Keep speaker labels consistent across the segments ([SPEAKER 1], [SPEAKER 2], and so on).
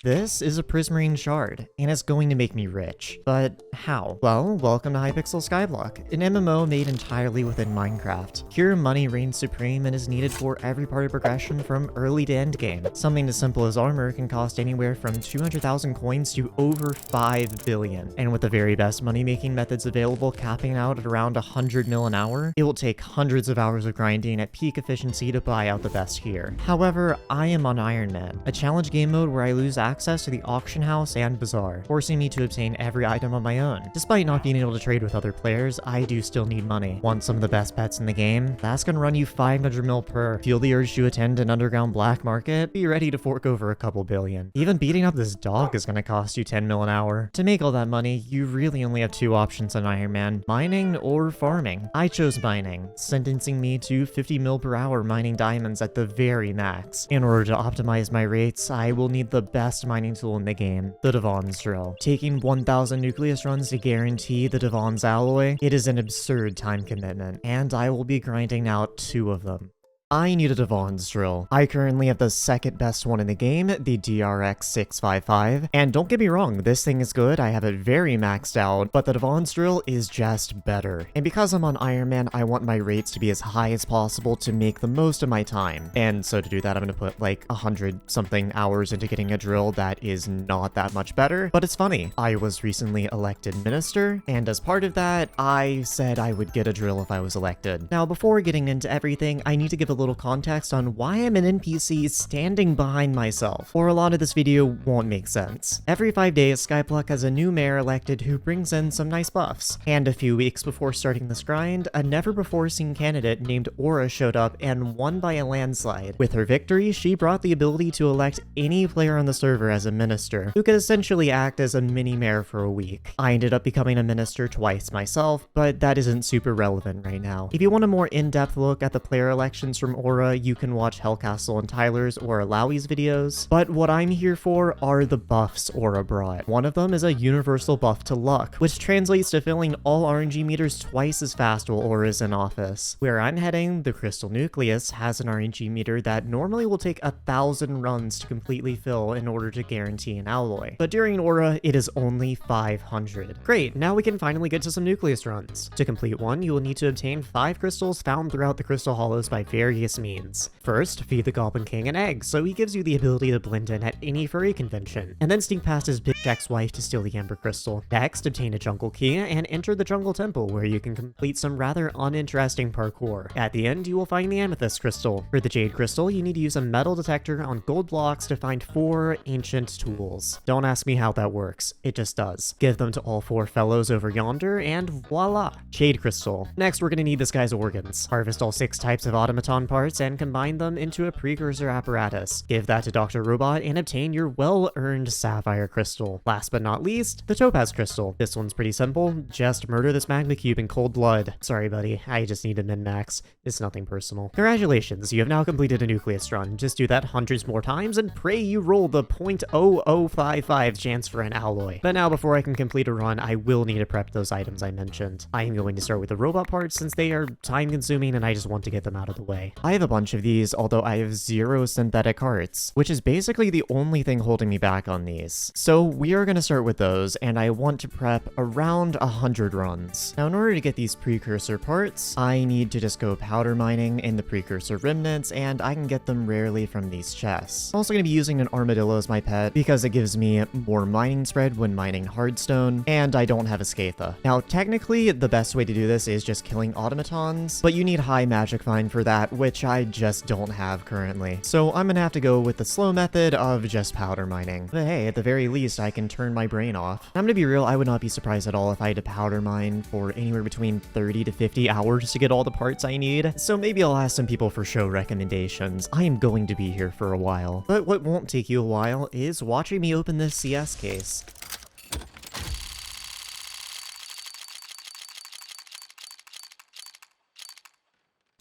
[SPEAKER 1] This is a prismarine shard, and it's going to make me rich. But how? Well, welcome to Hypixel Skyblock, an MMO made entirely within Minecraft. Here, money reigns supreme and is needed for every part of progression from early to end game. Something as simple as armor can cost anywhere from 200,000 coins to over 5 billion. And with the very best money-making methods available capping out at around 100 mil an hour, it will take hundreds of hours of grinding at peak efficiency to buy out the best gear. However, I am on Iron Man, a challenge game mode where I lose access to the auction house and bazaar, forcing me to obtain every item on my own. Despite not being able to trade with other players, I do still need money. Want some of the best pets in the game? That's gonna run you 500 mil per. Feel the urge to attend an underground black market? Be ready to fork over a couple billion. Even beating up this dog is gonna cost you 10 mil an hour. To make all that money, you really only have two options on Iron Man: mining or farming. I chose mining, sentencing me to 50 mil per hour mining diamonds at the very max. In order to optimize my rates, I will need the best mining tool in the game, the divan's drill. Taking 1,000 nucleus runs to guarantee the divan's alloy, it is an absurd time commitment, and I will be grinding out 2 of them. I need a divan's drill. I currently have the second best one in the game, the DRX655, and don't get me wrong, this thing is good, I have it very maxed out, but the divan's drill is just better. And because I'm on Iron Man, I want my rates to be as high as possible to make the most of my time. And so to do that, I'm gonna put like 100 something hours into getting a drill that is not that much better. But it's funny, I was recently elected minister, and as part of that, I said I would get a drill if I was elected. Now, before getting into everything, I need to give a little context on why I'm an NPC standing behind myself, or a lot of this video won't make sense. Every 5 days, Skyblock has a new mayor elected who brings in some nice buffs. And a few weeks before starting this grind, a never-before-seen candidate named Aura showed up and won by a landslide. With her victory, she brought the ability to elect any player on the server as a minister, who could essentially act as a mini-mayor for a week. I ended up becoming a minister twice myself, but that isn't super relevant right now. If you want a more in-depth look at the player elections from Aura, you can watch Hellcastle and Tyler's or Alawi's videos, but what I'm here for are the buffs Aura brought. One of them is a universal buff to luck, which translates to filling all RNG meters twice as fast while Aura is in office. Where I'm heading, the Crystal Nucleus has an RNG meter that normally will take 1,000 runs to completely fill in order to guarantee an alloy, but during Aura, it is only 500. Great, now we can finally get to some Nucleus runs. To complete one, you will need to obtain 5 crystals found throughout the Crystal Hollows by various means. First, feed the Goblin King an egg, so he gives you the ability to blend in at any furry convention, and then sneak past his bitch ex-wife to steal the Ember Crystal. Next, obtain a Jungle Key and enter the Jungle Temple, where you can complete some rather uninteresting parkour. At the end, you will find the Amethyst Crystal. For the Jade Crystal, you need to use a metal detector on gold blocks to find 4 ancient tools. Don't ask me how that works, it just does. Give them to all 4 fellows over yonder, and voila! Jade Crystal. Next, we're gonna need this guy's organs. Harvest all 6 types of automaton parts and combine them into a precursor apparatus. Give that to Dr. Robot and obtain your well-earned Sapphire Crystal. Last but not least, the Topaz Crystal. This one's pretty simple, just murder this magma cube in cold blood. Sorry buddy, I just need a min-max. It's nothing personal. Congratulations, you have now completed a Nucleus run. Just do that hundreds more times and pray you roll the 0.0055 chance for an alloy. But now before I can complete a run, I will need to prep those items I mentioned. I am going to start with the robot parts since they are time-consuming and I just want to get them out of the way. I have a bunch of these, although I have 0 synthetic hearts, which is basically the only thing holding me back on these. So we are going to start with those, and I want to prep around 100 runs. Now in order to get these precursor parts, I need to just go powder mining in the precursor remnants, and I can get them rarely from these chests. I'm also going to be using an armadillo as my pet, because it gives me more mining spread when mining hardstone, and I don't have a Scatha. Now technically, the best way to do this is just killing automatons, but you need high magic find for that, which I just don't have currently. So I'm gonna have to go with the slow method of just powder mining. But hey, at the very least, I can turn my brain off. I'm gonna be real, I would not be surprised at all if I had to powder mine for anywhere between 30 to 50 hours to get all the parts I need. So maybe I'll ask some people for show recommendations. I am going to be here for a while. But what won't take you a while is watching me open this CS case.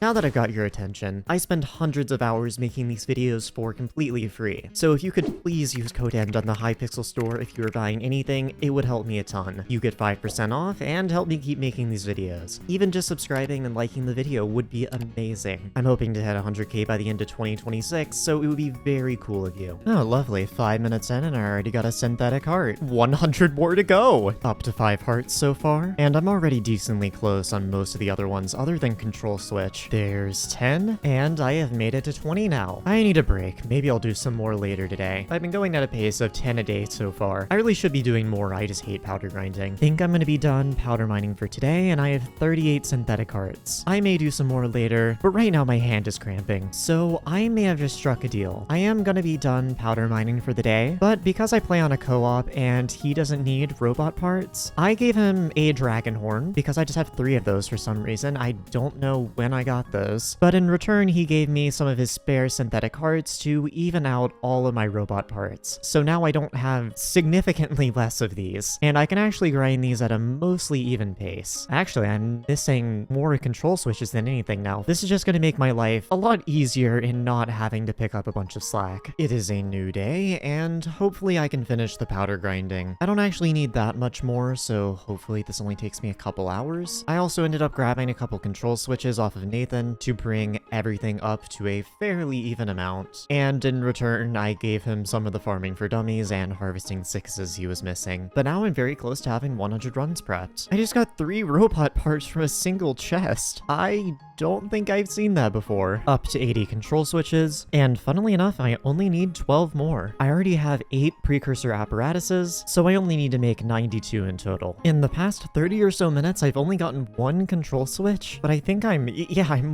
[SPEAKER 1] Now that I've got your attention, I spend hundreds of hours making these videos for completely free. So if you could please use code END on the Hypixel store if you are buying anything, it would help me a ton. You get 5% off and help me keep making these videos. Even just subscribing and liking the video would be amazing. I'm hoping to hit 100k by the end of 2026, so it would be very cool of you. Oh, lovely. 5 minutes in and I already got a synthetic heart. 100 more to go! Up to 5 hearts so far, and I'm already decently close on most of the other ones other than control switch. There's 10, and I have made it to 20 now. I need a break. Maybe I'll do some more later today. I've been going at a pace of 10 a day so far. I really should be doing more, I just hate powder grinding. Think I'm gonna be done powder mining for today, and I have 38 synthetic hearts. I may do some more later, but right now my hand is cramping, so I may have just struck a deal. I am gonna be done powder mining for the day, but because I play on a co-op and he doesn't need robot parts, I gave him a dragon horn because I just have 3 of those for some reason. I don't know when I got those, but in return he gave me some of his spare synthetic hearts to even out all of my robot parts. So now I don't have significantly less of these, and I can actually grind these at a mostly even pace. Actually, I'm missing more control switches than anything now. This is just going to make my life a lot easier in not having to pick up a bunch of slack. It is a new day, and hopefully I can finish the powder grinding. I don't actually need that much more, so hopefully this only takes me a couple hours. I also ended up grabbing a couple control switches off of Nathan to bring everything up to a fairly even amount, and in return I gave him some of the farming for dummies and harvesting 6s he was missing. But now I'm very close to having 100 runs prepped. I just got 3 robot parts from a single chest. I don't think I've seen that before. Up to 80 control switches, and funnily enough, I only need 12 more. I already have 8 precursor apparatuses, so I only need to make 92 in total. In the past 30 or so minutes, I've only gotten 1 control switch, but I think I'm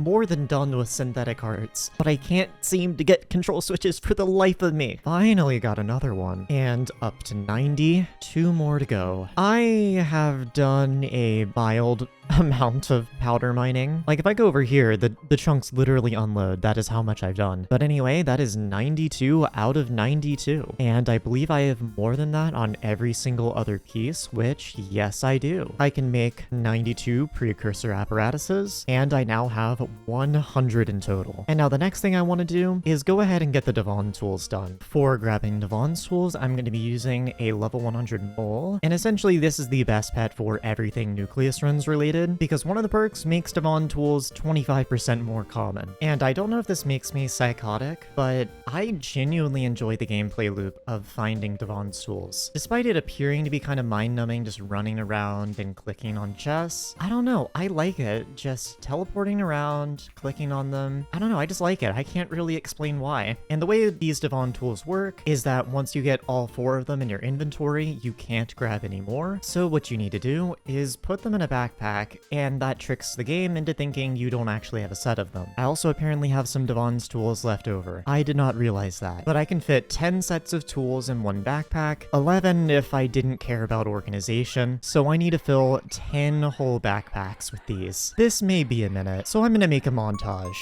[SPEAKER 1] more than done with synthetic hearts, but I can't seem to get control switches for the life of me. Finally got another one, and up to 90, 2 more to go. I have done a mild amount of powder mining. Like, if I go over here, the chunks literally unload. That is how much I've done. But anyway, that is 92 out of 92. And I believe I have more than that on every single other piece, which, yes, I do. I can make 92 precursor apparatuses, and I now have 100 in total. And now the next thing I want to do is go ahead and get the divan tools done. For grabbing divan's tools, I'm going to be using a level 100 mole, and essentially this is the best pet for everything nucleus runs related, because one of the perks makes divan tools 25% more common. And I don't know if this makes me psychotic, but I genuinely enjoy the gameplay loop of finding divan's tools. Despite it appearing to be kind of mind-numbing just running around and clicking on chests, I don't know, I like it. Just teleporting around, clicking on them. I don't know, I just like it. I can't really explain why. And the way these divan tools work is that once you get all 4 of them in your inventory, you can't grab any more. So what you need to do is put them in a backpack, and that tricks the game into thinking you don't actually have a set of them. I also apparently have some divan's tools left over. I did not realize that, but I can fit 10 sets of tools in one backpack, 11 if I didn't care about organization, so I need to fill 10 whole backpacks with these. This may be a minute, so I'm gonna make a montage.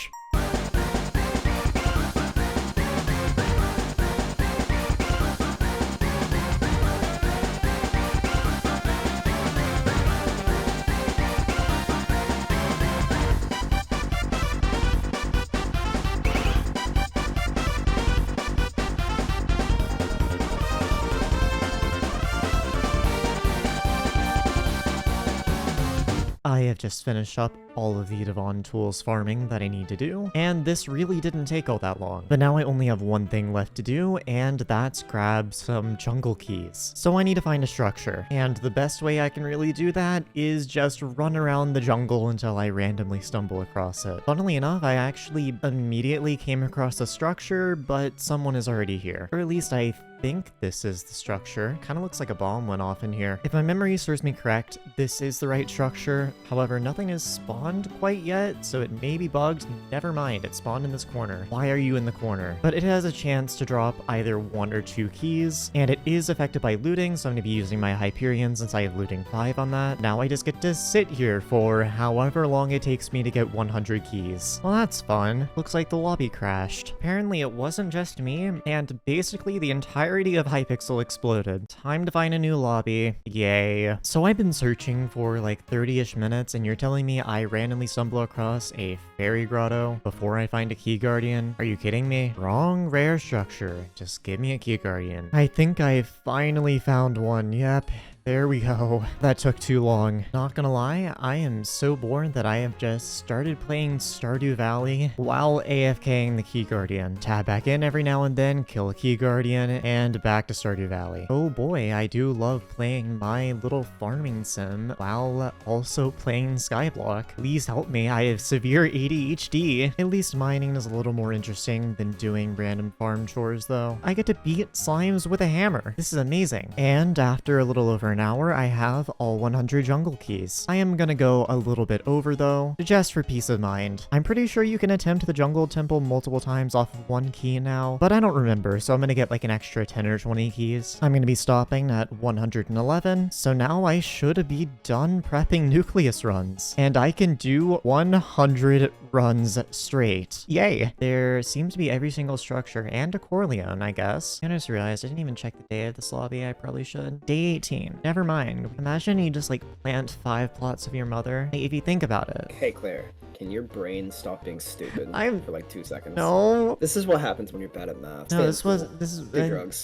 [SPEAKER 1] I have just finished up all of the divan tools farming that I need to do, and this really didn't take all that long. But now I only have one thing left to do, and that's grab some jungle keys. So I need to find a structure, and the best way I can really do that is just run around the jungle until I randomly stumble across it. Funnily enough, I actually immediately came across a structure, but someone is already here. Or at least I think this is the structure. Kind of looks like a bomb went off in here. If my memory serves me correct, this is the right structure. However, nothing has spawned quite yet, so it may be bugged. Never mind, it spawned in this corner. Why are you in the corner? But it has a chance to drop either 1 or 2 keys, and it is affected by looting, so I'm going to be using my Hyperion since I have looting 5 on that. Now I just get to sit here for however long it takes me to get 100 keys. Well, that's fun. Looks like the lobby crashed. Apparently it wasn't just me, and basically the entire entirety of Hypixel exploded. Time to find a new lobby. Yay. So I've been searching for like 30-ish minutes, and you're telling me I randomly stumble across a fairy grotto before I find a key guardian? Are you kidding me? Wrong rare structure. Just give me a key guardian. I think I finally found one. Yep. There we go. That took too long. Not gonna lie, I am so bored that I have just started playing Stardew Valley while AFKing the Key Guardian. Tab back in every now and then, kill a Key Guardian, and back to Stardew Valley. Oh boy, I do love playing my little farming sim while also playing Skyblock. Please help me, I have severe ADHD. At least mining is a little more interesting than doing random farm chores though. I get to beat slimes with a hammer. This is amazing. And after a little over an hour, I have all 100 jungle keys. I am gonna go a little bit over though, just for peace of mind. I'm pretty sure you can attempt the jungle temple multiple times off of one key now, but I don't remember, so I'm gonna get like an extra 10 or 20 keys. I'm gonna be stopping at 111, so now I should be done prepping nucleus runs, and I can do 100 runs straight. Yay! There seems to be every single structure and a Corleone, I guess. I just realized I didn't even check the day of this lobby. I probably should. Day 18. Never mind. Imagine you just like plant 5 plots of your mother. If you think about it.
[SPEAKER 2] Hey Claire, can your brain stop being stupid for like 2 seconds?
[SPEAKER 1] No.
[SPEAKER 2] This is what happens when you're bad at math.
[SPEAKER 1] No,
[SPEAKER 2] Do drugs.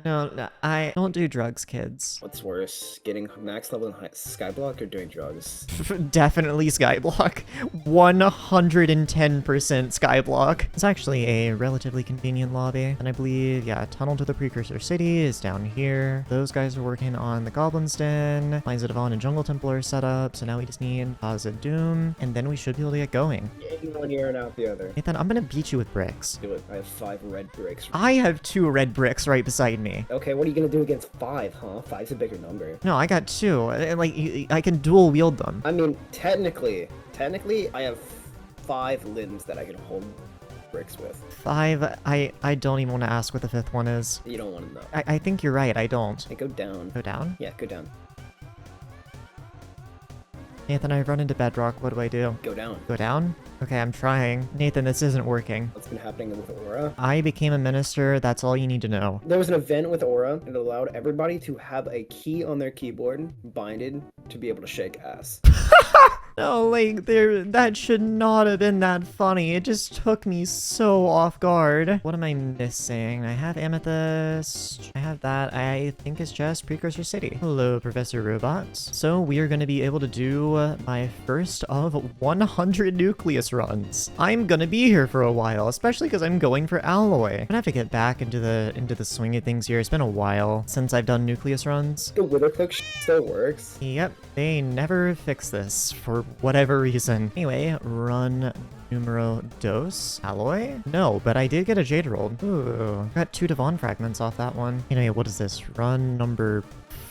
[SPEAKER 1] No, I don't do drugs, kids.
[SPEAKER 2] What's worse, getting max level in Skyblock or doing drugs?
[SPEAKER 1] Definitely Skyblock. 110% Skyblock. It's actually a relatively convenient lobby, and I believe, yeah, tunnel to the precursor city is down here. Those guys are working on the Goblin's Den. Lines of Divan and Jungle Temple are set up, so now we just need Positive Doom, and then we should be able to get going.
[SPEAKER 2] In one ear and out the other.
[SPEAKER 1] Nathan, I'm gonna beat you with bricks.
[SPEAKER 2] Do it. I have 5 red bricks.
[SPEAKER 1] I have 2 red bricks right beside me.
[SPEAKER 2] Okay, what are you gonna do against 5, huh? 5's a bigger number.
[SPEAKER 1] No, I got 2. Like, I can dual wield them.
[SPEAKER 2] I mean, technically, I have 5 limbs that I can hold bricks with.
[SPEAKER 1] 5, I don't even want to ask what the 5th one is.
[SPEAKER 2] You don't want to know.
[SPEAKER 1] I think you're right, I don't.
[SPEAKER 2] Hey, go down.
[SPEAKER 1] Go down?
[SPEAKER 2] Yeah, go down.
[SPEAKER 1] Nathan, I've run into bedrock. What do I do?
[SPEAKER 2] Go down.
[SPEAKER 1] Go down? Okay, I'm trying. Nathan, this isn't working.
[SPEAKER 2] What's been happening with Aura?
[SPEAKER 1] I became a minister. That's all you need to know.
[SPEAKER 2] There was an event with Aura that allowed everybody to have a key on their keyboard binded to be able to shake ass.
[SPEAKER 1] No, like, that should not have been that funny. It just took me so off guard. What am I missing? I have Amethyst. I have that. I think it's just Precursor City. Hello, Professor Robots. So we are going to be able to do my first of 100 nucleus runs. I'm gonna be here for a while, especially because I'm going for alloy. I'm gonna have to get back into the swing of things here. It's been a while since I've done nucleus runs.
[SPEAKER 2] The Witherclick still works.
[SPEAKER 1] Yep, they never fix this for whatever reason. Anyway, run numero dos. Alloy? No, but I did get a Jade Roll. Ooh, got 2 Divan fragments off that one. Anyway, what is this? Run number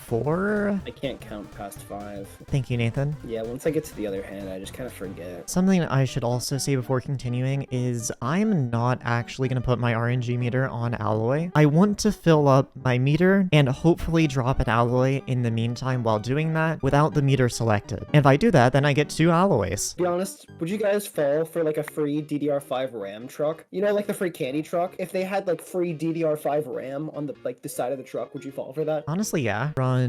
[SPEAKER 1] 4?
[SPEAKER 2] I can't count past 5.
[SPEAKER 1] Thank you, Nathan.
[SPEAKER 2] Yeah, once I get to the other hand, I just kind of forget.
[SPEAKER 1] Something I should also say before continuing is I'm not actually going to put my RNG meter on alloy. I want to fill up my meter and hopefully drop an alloy in the meantime while doing that without the meter selected. And if I do that, then I get 2 alloys.
[SPEAKER 2] To be honest, would you guys fall for like a free DDR5 RAM truck? You know, like the free candy truck? If they had like free DDR5 RAM on the side of the truck, would you fall for that?
[SPEAKER 1] Honestly, yeah. Run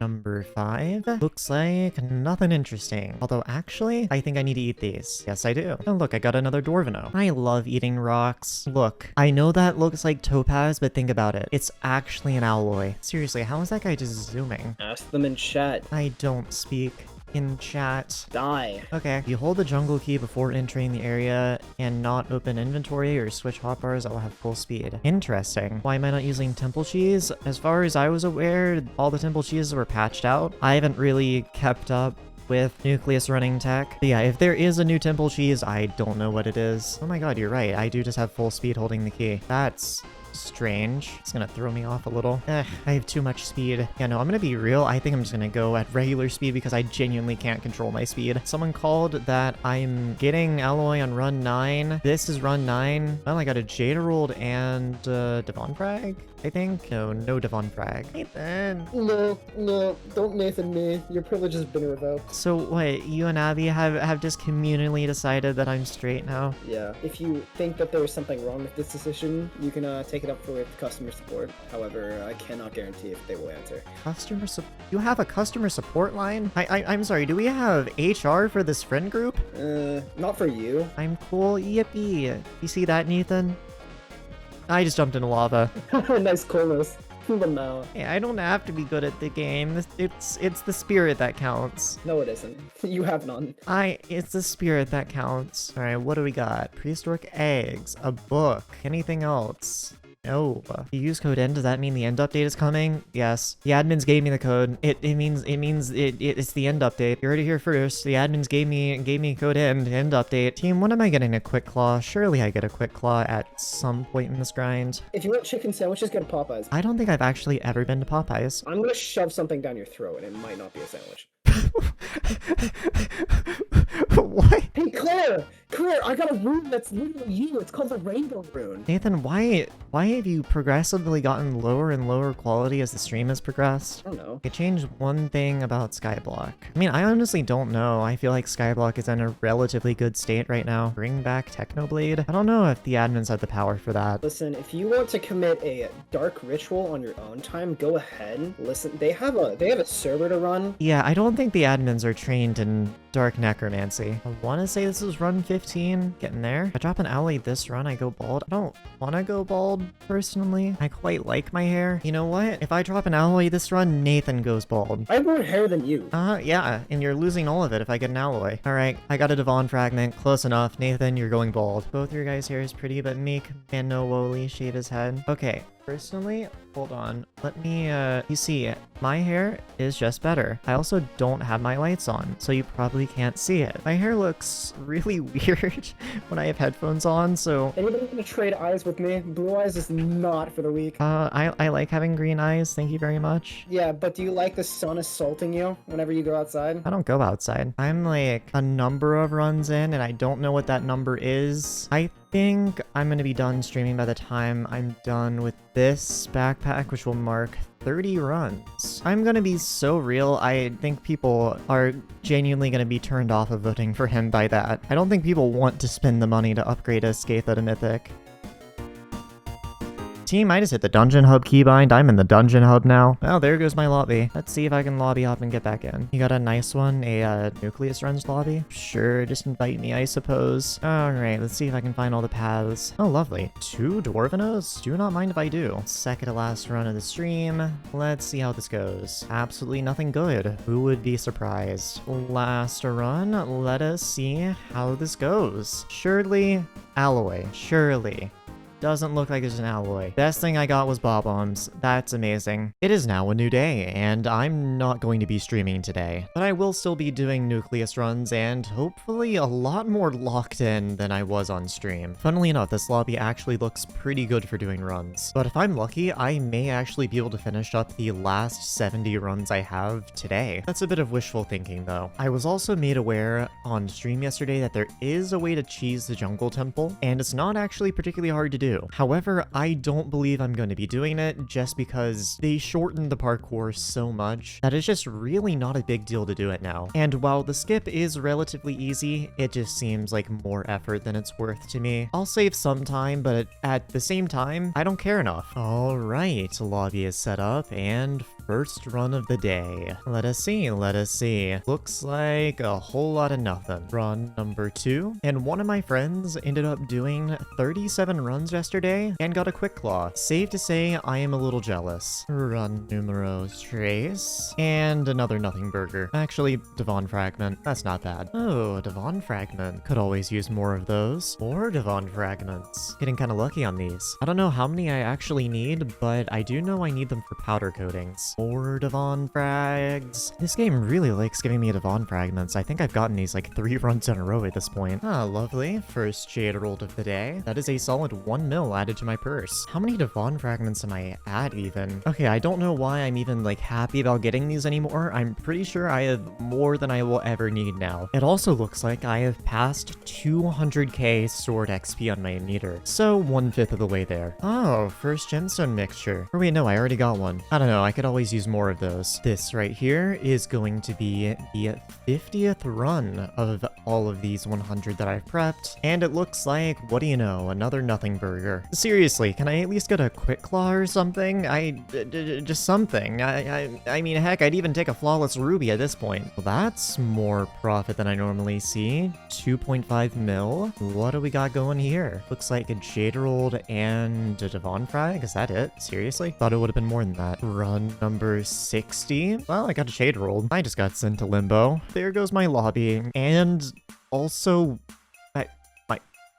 [SPEAKER 1] number 5. Looks like nothing interesting. Although actually, I think I need to eat these. Yes, I do. Oh, look, I got another Dwarvino. I love eating rocks. Look, I know that looks like topaz, but think about it. It's actually an alloy. Seriously, how is that guy just zooming?
[SPEAKER 2] Ask them in chat.
[SPEAKER 1] I don't speak in chat.
[SPEAKER 2] Die.
[SPEAKER 1] Okay, you hold the jungle key before entering the area and not open inventory or switch hotbars that will have full speed. Interesting. Why am I not using temple cheese? As far as I was aware, all the temple cheeses were patched out. I haven't really kept up with nucleus running tech. But yeah, if there is a new temple cheese, I don't know what it is. Oh my god, you're right. I do just have full speed holding the key. That's strange. It's gonna throw me off a little. I have too much speed. Yeah, no, I'm gonna be real. I think I'm just gonna go at regular speed because I genuinely can't control my speed. Someone called that I'm getting alloy on run 9. This is run 9. Well, I got a Jada rolled and Divan frag, I think. No Divan frag. Nathan.
[SPEAKER 2] No, don't Nathan me. Your privilege has been revoked.
[SPEAKER 1] So what, you and Abby have just communally decided that I'm straight now?
[SPEAKER 2] Yeah. If you think that there was something wrong with this decision, you can take it it up with customer support. However, I cannot guarantee if they will answer.
[SPEAKER 1] You have a customer support line? I'm sorry, do we have HR for this friend group?
[SPEAKER 2] Not for you.
[SPEAKER 1] I'm cool, yippee. You see that, Nathan? I just jumped into lava.
[SPEAKER 2] Nice coolness. But no.
[SPEAKER 1] Hey, I don't have to be good at the game. It's the spirit that counts.
[SPEAKER 2] No, it isn't. You have none.
[SPEAKER 1] It's the spirit that counts. All right, what do we got? Prehistoric eggs, a book, anything else? No. You use code End, does that mean the end update is coming? Yes. The admins gave me the code. It means it's the end update. You heard it here first. The admins gave me code end update. Team, when am I getting a quick claw? Surely I get a quick claw at some point in this grind.
[SPEAKER 2] If you want chicken sandwiches, go to Popeyes.
[SPEAKER 1] I don't think I've actually ever been to Popeyes.
[SPEAKER 2] I'm gonna shove something down your throat, and it might not be a sandwich.
[SPEAKER 1] What?
[SPEAKER 2] Hey, Claire, I got a rune that's literally you. It's called the Rainbow Rune.
[SPEAKER 1] Nathan, why have you progressively gotten lower and lower quality as the stream has progressed?
[SPEAKER 2] I don't know.
[SPEAKER 1] I changed one thing about Skyblock. I mean, I honestly don't know. I feel like Skyblock is in a relatively good state right now. Bring back Technoblade? I don't know if the admins have the power for that.
[SPEAKER 2] Listen, if you want to commit a dark ritual on your own time, go ahead. Listen, they have a server to run.
[SPEAKER 1] Yeah, I don't think the admins are trained in dark necromancy. I want to say this is run 15. Getting there. If I drop an ally this run, I go bald. I don't want to go bald, personally. I quite like my hair. You know what? If I drop an alloy this run, Nathan goes bald.
[SPEAKER 2] I have more hair than you.
[SPEAKER 1] Yeah, and you're losing all of it if I get an alloy. Alright, I got a divan fragment. Close enough. Nathan, you're going bald. Both your guys' hair is pretty, but Meek and No Woli shave his head. Okay. Personally, hold on. Let me, you see, my hair is just better. I also don't have my lights on, so you probably can't see it. My hair looks really weird when I have headphones on, so...
[SPEAKER 2] Anybody gonna trade eyes with me? Blue eyes is not for the weak.
[SPEAKER 1] I like having green eyes. Thank you very much.
[SPEAKER 2] Yeah, but do you like the sun assaulting you whenever you go outside?
[SPEAKER 1] I don't go outside. I'm like a number of runs in, and I don't know what that number is. I think I'm gonna be done streaming by the time I'm done with this backpack, which will mark 30 runs. I'm gonna be so real, I think people are genuinely gonna be turned off of voting for him by that. I don't think people want to spend the money to upgrade a Skatha to Mythic. Team, I just hit the Dungeon Hub keybind. I'm in the Dungeon Hub now. Well, there goes my lobby. Let's see if I can lobby hop and get back in. You got a nice one? A Nucleus Runs lobby? Sure, just invite me, I suppose. Alright, let's see if I can find all the paths. Oh, lovely. 2 Dwarvenos? Do not mind if I do. Second to last run of the stream. Let's see how this goes. Absolutely nothing good. Who would be surprised? Last run. Let us see how this goes. Surely, alloy. Surely. Doesn't look like there's an alloy. Best thing I got was bob-ombs. That's amazing. It is now a new day, and I'm not going to be streaming today. But I will still be doing Nucleus runs, and hopefully a lot more locked in than I was on stream. Funnily enough, this lobby actually looks pretty good for doing runs. But if I'm lucky, I may actually be able to finish up the last 70 runs I have today. That's a bit of wishful thinking, though. I was also made aware on stream yesterday that there is a way to cheese the jungle temple, and it's not actually particularly hard to do. However, I don't believe I'm going to be doing it just because they shortened the parkour so much that it's just really not a big deal to do it now. And while the skip is relatively easy, it just seems like more effort than it's worth to me. I'll save some time, but at the same time, I don't care enough. Alright, lobby is set up, and first run of the day. Let us see. Looks like a whole lot of nothing. Run number 2, and one of my friends ended up doing 37 runs yesterday and got a quick claw. Safe to say, I am a little jealous. Run numero 3, and another nothing burger. Actually, divan fragment. That's not bad. Oh, divan fragment. Could always use more of those. More divan fragments. Getting kind of lucky on these. I don't know how many I actually need, but I do know I need them for powder coatings. More divan frags. This game really likes giving me divan fragments. I think I've gotten these like 3 runs in a row at this point. Ah, lovely. First jade rolled of the day. That is a solid 1 mil added to my purse. How many divan fragments am I at even? Okay, I don't know why I'm even like happy about getting these anymore. I'm pretty sure I have more than I will ever need now. It also looks like I have passed 200k sword XP on my meter. So 1/5 of the way there. Oh, first gemstone mixture. Or wait, no, I already got one. I don't know, I could always use more of those. This right here is going to be the 50th run of all of these 100 that I've prepped. And it looks like, what do you know, another nothing burger. burger. Seriously, can I at least get a quick claw or something? Just something. I mean, heck, I'd even take a flawless ruby at this point. Well, that's more profit than I normally see. 2.5 mil. What do we got going here? Looks like a Jade Rolled and a Divan Frag. Is that it? Seriously? Thought it would have been more than that. Run number 60. Well, I got a Jade Rolled. I just got sent to limbo. There goes my lobby. And also,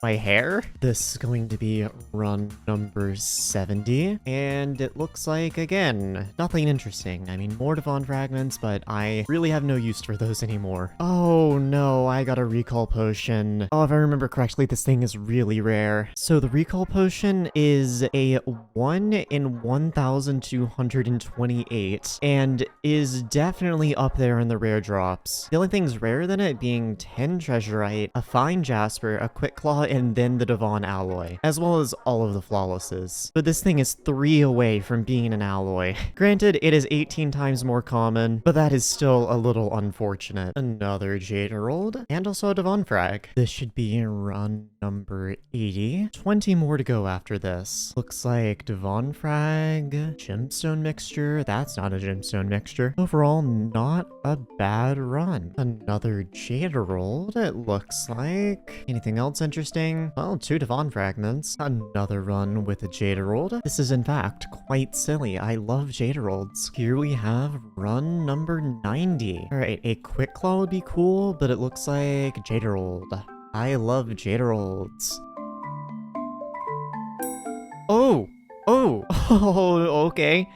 [SPEAKER 1] my hair. This is going to be run number 70. And it looks like, again, nothing interesting. I mean, more Divan fragments, but I really have no use for those anymore. Oh no, I got a recall potion. Oh, if I remember correctly, this thing is really rare. So the recall potion is a 1 in 1,228 and is definitely up there in the rare drops. The only things rarer than it being 10 treasurite, a fine jasper, a quick claw, and then the Divan alloy, as well as all of the flawlesses. But this thing is 3 away from being an alloy. Granted, it is 18 times more common, but that is still a little unfortunate. Another Jade Emerald, and also a Divan frag. This should be run number 80. 20 more to go after this. Looks like Divan frag, gemstone mixture. That's not a gemstone mixture. Overall, not a bad run. Another Jade Emerald, it looks like. Anything else interesting? Well, 2 Divan fragments. Another run with a Jade Emerald. This is in fact quite silly. I love Jade Emeralds. Here we have run number 90. Alright, a quick claw would be cool, but it looks like Jade Emerald. I love Jade Emeralds. Oh, okay.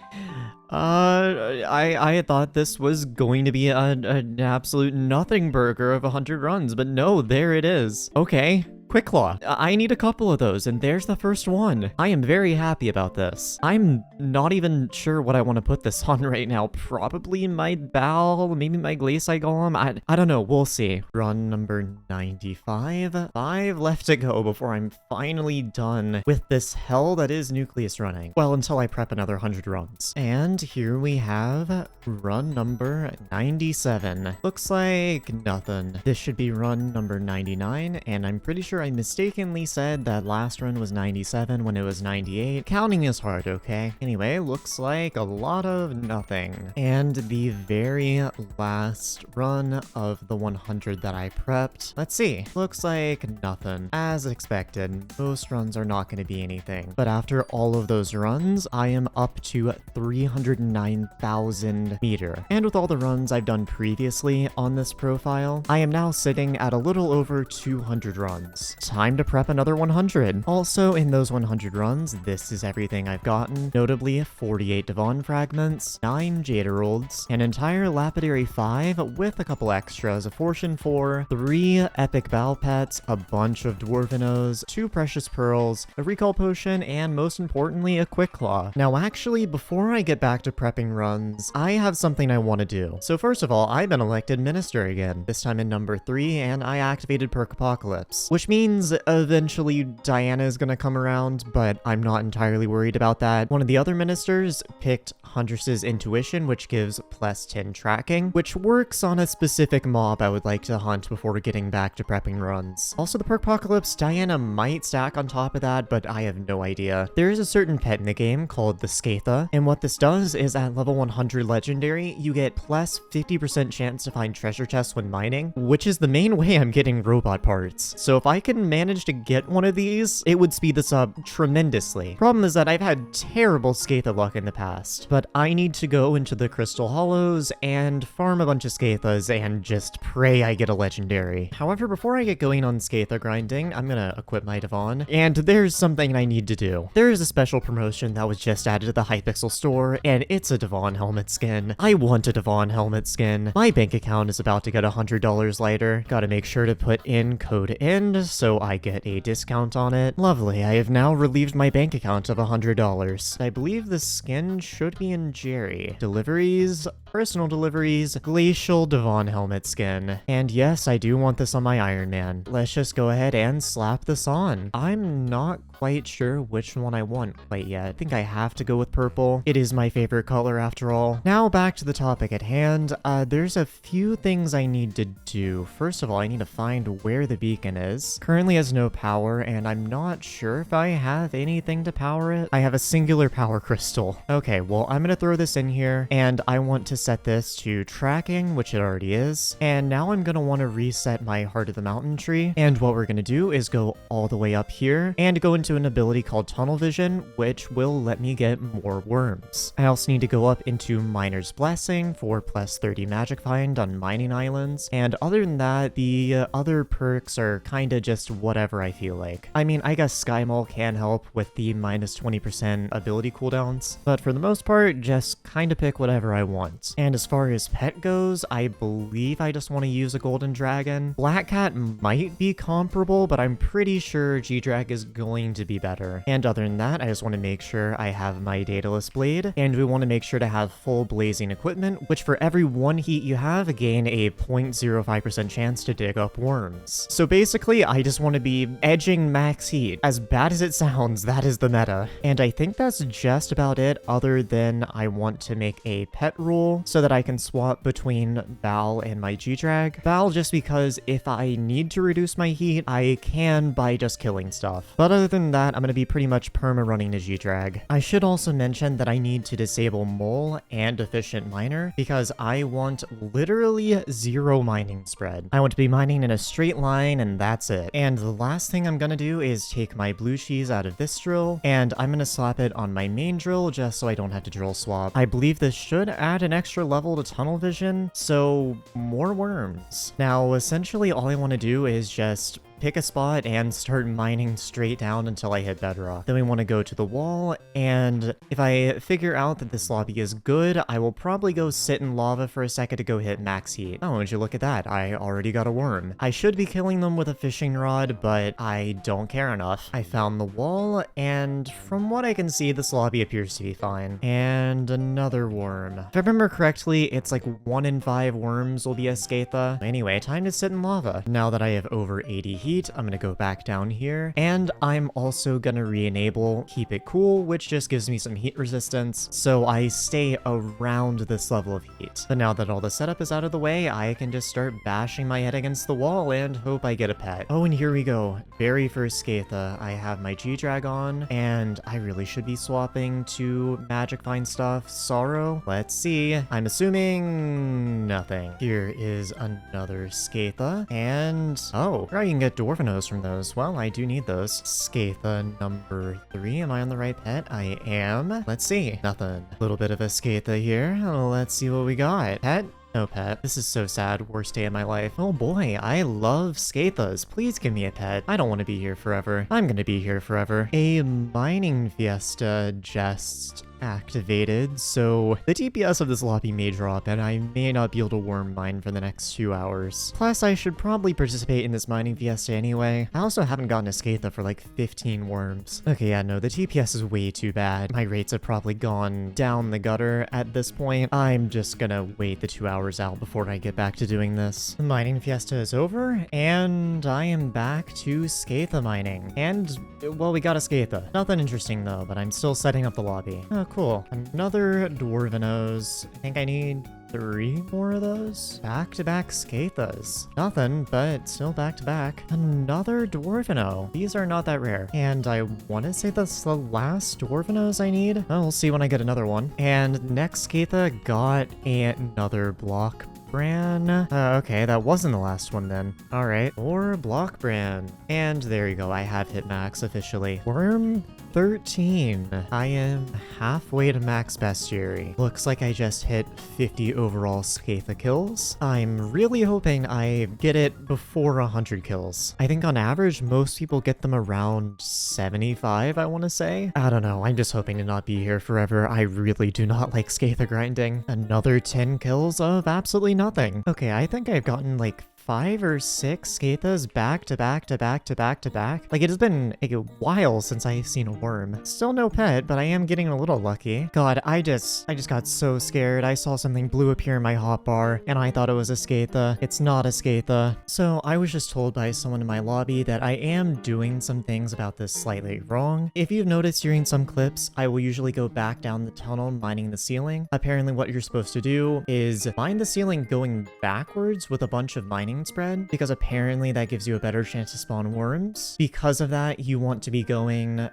[SPEAKER 1] I thought this was going to be an absolute nothing burger of 100 runs, but no, there it is. Okay. Quick Claw. I need a couple of those, and there's the first one. I am very happy about this. I'm not even sure what I want to put this on right now. Probably my Bal, maybe my Glacial Golem. I don't know. We'll see. Run number 95. 5 left to go before I'm finally done with this hell that is Nucleus running. Well, until I prep another 100 runs. And here we have run number 97. Looks like nothing. This should be run number 99, and I'm pretty sure I mistakenly said that last run was 97 when it was 98. Counting is hard, okay? Anyway, looks like a lot of nothing. And the very last run of the 100 that I prepped. Let's see. Looks like nothing. As expected, most runs are not going to be anything. But after all of those runs, I am up to 309,000 meter. And with all the runs I've done previously on this profile, I am now sitting at a little over 200 runs. Time to prep another 100. Also, in those 100 runs, this is everything I've gotten. Notably, 48 Divan fragments, 9 Jade Emeralds, an entire Lapidary 5 with a couple extras, a Fortune 4, 3 Epic Bal Pets, a bunch of Dwarvenos, 2 Precious Pearls, a Recall Potion, and most importantly, a Quick Claw. Now, actually, before I get back to prepping runs, I have something I want to do. So first of all, I've been elected Minister again, this time in number 3, and I activated Perk Apocalypse, which means eventually Diana is gonna come around, but I'm not entirely worried about that. One of the other ministers picked Huntress's Intuition, which gives +10 tracking, which works on a specific mob I would like to hunt before getting back to prepping runs. Also, the Perk Apocalypse, Diana might stack on top of that, but I have no idea. There is a certain pet in the game called the Skatha, and what this does is at level 100 Legendary, you get +50% chance to find treasure chests when mining, which is the main way I'm getting robot parts. So if I can manage to get one of these, it would speed this up tremendously. Problem is that I've had terrible Skatha luck in the past, but I need to go into the Crystal Hollows and farm a bunch of Skathas and just pray I get a legendary. However, before I get going on Skatha grinding, I'm gonna equip my Divan, and there's something I need to do. There is a special promotion that was just added to the Hypixel store, and it's a Divan helmet skin. I want a Divan helmet skin. My bank account is about to get $100 lighter. Gotta make sure to put in code END so I get a discount on it. Lovely, I have now relieved my bank account of $100. I believe the skin should be in Jerry. Deliveries personal deliveries, glacial divan helmet skin. And yes, I do want this on my Iron Man. Let's just go ahead and slap this on. I'm not quite sure which one I want quite yet. I think I have to go with purple. It is my favorite color after all. Now back to the topic at hand. There's a few things I need to do. First of all, I need to find where the beacon is. Currently has no power, and I'm not sure if I have anything to power it. I have a singular power crystal. Okay, well, I'm gonna throw this in here, and I want to set this to tracking, which it already is. And now I'm gonna want to reset my Heart of the Mountain tree. And what we're gonna do is go all the way up here and go into an ability called Tunnel Vision, which will let me get more worms. I also need to go up into Miner's Blessing for plus 30 magic find on mining islands. And other than that, the other perks are kinda just whatever I feel like. I mean, I guess Sky Mall can help with the minus 20% ability cooldowns, but for the most part, just kinda pick whatever I want. And as far as pet goes, I believe I just want to use a golden dragon. Black Cat might be comparable, but I'm pretty sure G-Drag is going to be better. And other than that, I just want to make sure I have my Daedalus Blade, and we want to make sure to have full blazing equipment, which for every 1 heat you have, gain a 0.05% chance to dig up worms. So basically, I just want to be edging max heat. As bad as it sounds, that is the meta. And I think that's just about it, other than I want to make a pet rule so that I can swap between Val and my G-Drag. Val just because if I need to reduce my heat, I can by just killing stuff. But other than that, I'm going to be pretty much perma-running the G-Drag. I should also mention that I need to disable Mole and Efficient Miner because I want literally 0 mining spread. I want to be mining in a straight line and that's it. And the last thing I'm going to do is take my blue cheese out of this drill and I'm going to slap it on my main drill just so I don't have to drill swap. I believe this should add an extra level to tunnel vision, so more worms. Now, essentially all I want to do is just pick a spot and start mining straight down until I hit bedrock. Then we want to go to the wall, and if I figure out that this lobby is good, I will probably go sit in lava for a second to go hit max heat. Oh, would you look at that? I already got a worm. I should be killing them with a fishing rod, but I don't care enough. I found the wall, and from what I can see, this lobby appears to be fine. And another worm. If I remember correctly, it's like 1 in 5 worms will be a Skatha. Anyway, time to sit in lava. Now that I have over 80 heat, I'm gonna go back down here, and I'm also gonna re-enable Keep It Cool, which just gives me some heat resistance, so I stay around this level of heat. But now that all the setup is out of the way, I can just start bashing my head against the wall and hope I get a pet. Oh, and here we go. Very first Skatha. I have my G-Drag on, and I really should be swapping to Magic Find stuff. Sorrow? Let's see. I'm assuming nothing. Here is another Skatha, and oh, I can get Dwarvenos from those. Well, I do need those. Skatha number 3. Am I on the right pet? I am. Let's see. Nothing. A little bit of a Skatha here. Let's see what we got. Pet? No pet. This is so sad. Worst day of my life. Oh boy, I love Skathas. Please give me a pet. I don't want to be here forever. I'm gonna be here forever. A mining fiesta just activated, so the DPS of this lobby may drop and I may not be able to worm mine for the next 2 hours. Plus, I should probably participate in this mining fiesta anyway. I also haven't gotten a Skatha for like 15 worms. Okay, yeah, no, the TPS is way too bad. My rates have probably gone down the gutter at this point. I'm just gonna wait the 2 hours out before I get back to doing this. The mining fiesta is over, and I am back to Skatha mining. And, well, we got a Skatha. Nothing interesting though, but I'm still setting up the lobby. Oh, cool. Another Dwarvenos. I think I need 3 more of those. Back-to-back Skathas. Nothing, but still back-to-back. Another Dwarveno. These are not that rare. And I want to say that's the last Dwarvenos I need. Oh, we'll see when I get another one. And next Skatha got another block brand. Okay, that wasn't the last one then. Alright, or block brand. And there you go, I have hit max officially. Worm 13. I am halfway to max bestiary. Looks like I just hit 50 overall Skatha kills. I'm really hoping I get it before 100 kills. I think on average, most people get them around 75, I want to say. I don't know, I'm just hoping to not be here forever. I really do not like Skatha grinding. Another 10 kills of absolutely nothing. Okay, I think I've gotten like 5 or 6 Skaithas back to back to back to back to back. Like, it has been a while since I've seen a worm. Still no pet, but I am getting a little lucky. God, I just got so scared. I saw something blue appear in my hotbar, and I thought it was a Skaitha. It's not a Skaitha. So I was just told by someone in my lobby that I am doing some things about this slightly wrong. If you've noticed during some clips, I will usually go back down the tunnel mining the ceiling. Apparently what you're supposed to do is mine the ceiling going backwards with a bunch of mining spread, because apparently that gives you a better chance to spawn worms. Because of that, you want to be going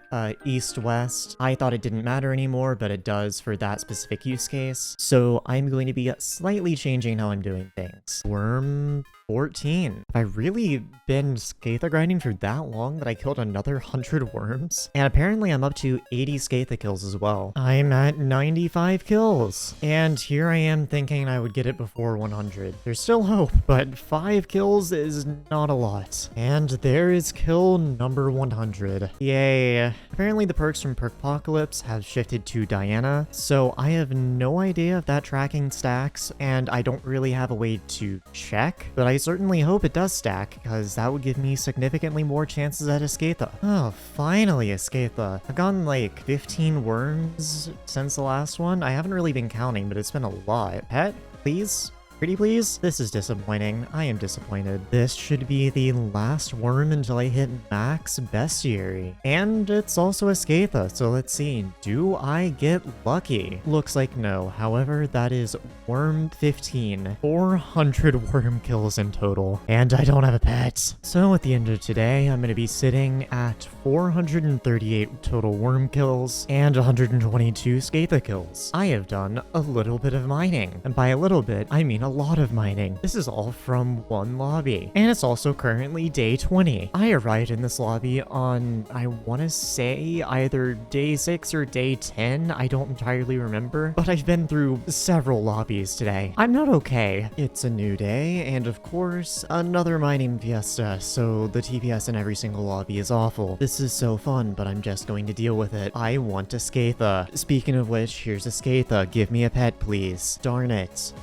[SPEAKER 1] east-west. I thought it didn't matter anymore, but it does for that specific use case. So I'm going to be slightly changing how I'm doing things. Worm 14. Have I really been Skaitha grinding for that long that I killed another 100 worms? And apparently I'm up to 80 Skaitha kills as well. I'm at 95 kills. And here I am thinking I would get it before 100. There's still hope, but 5 kills is not a lot. And there is kill number 100. Yay. Apparently the perks from Perkpocalypse have shifted to Diana, so I have no idea if that tracking stacks, and I don't really have a way to check, but I certainly hope it does stack, because that would give me significantly more chances at a Skaitha. Oh, finally a Skaitha. I've gotten like 15 worms since the last one. I haven't really been counting, but it's been a lot. Pet, please? Pretty please? This is disappointing. I am disappointed. This should be the last worm until I hit max bestiary. And it's also a Skaitha, so let's see. Do I get lucky? Looks like no. However, that is worm 15. 400 worm kills in total. And I don't have a pet. So at the end of today, I'm going to be sitting at 438 total worm kills and 122 Skaitha kills. I have done a little bit of mining. And by a little bit, I mean a lot of mining. This is all from one lobby. And it's also currently day 20. I arrived in this lobby on, I want to say, either day 6 or day 10. I don't entirely remember. But I've been through several lobbies today. I'm not okay. It's a new day, and of course, another mining fiesta, so the TPS in every single lobby is awful. This is so fun, but I'm just going to deal with it. I want a Skaitha. Speaking of which, here's a Skaitha. Give me a pet, please. Darn it.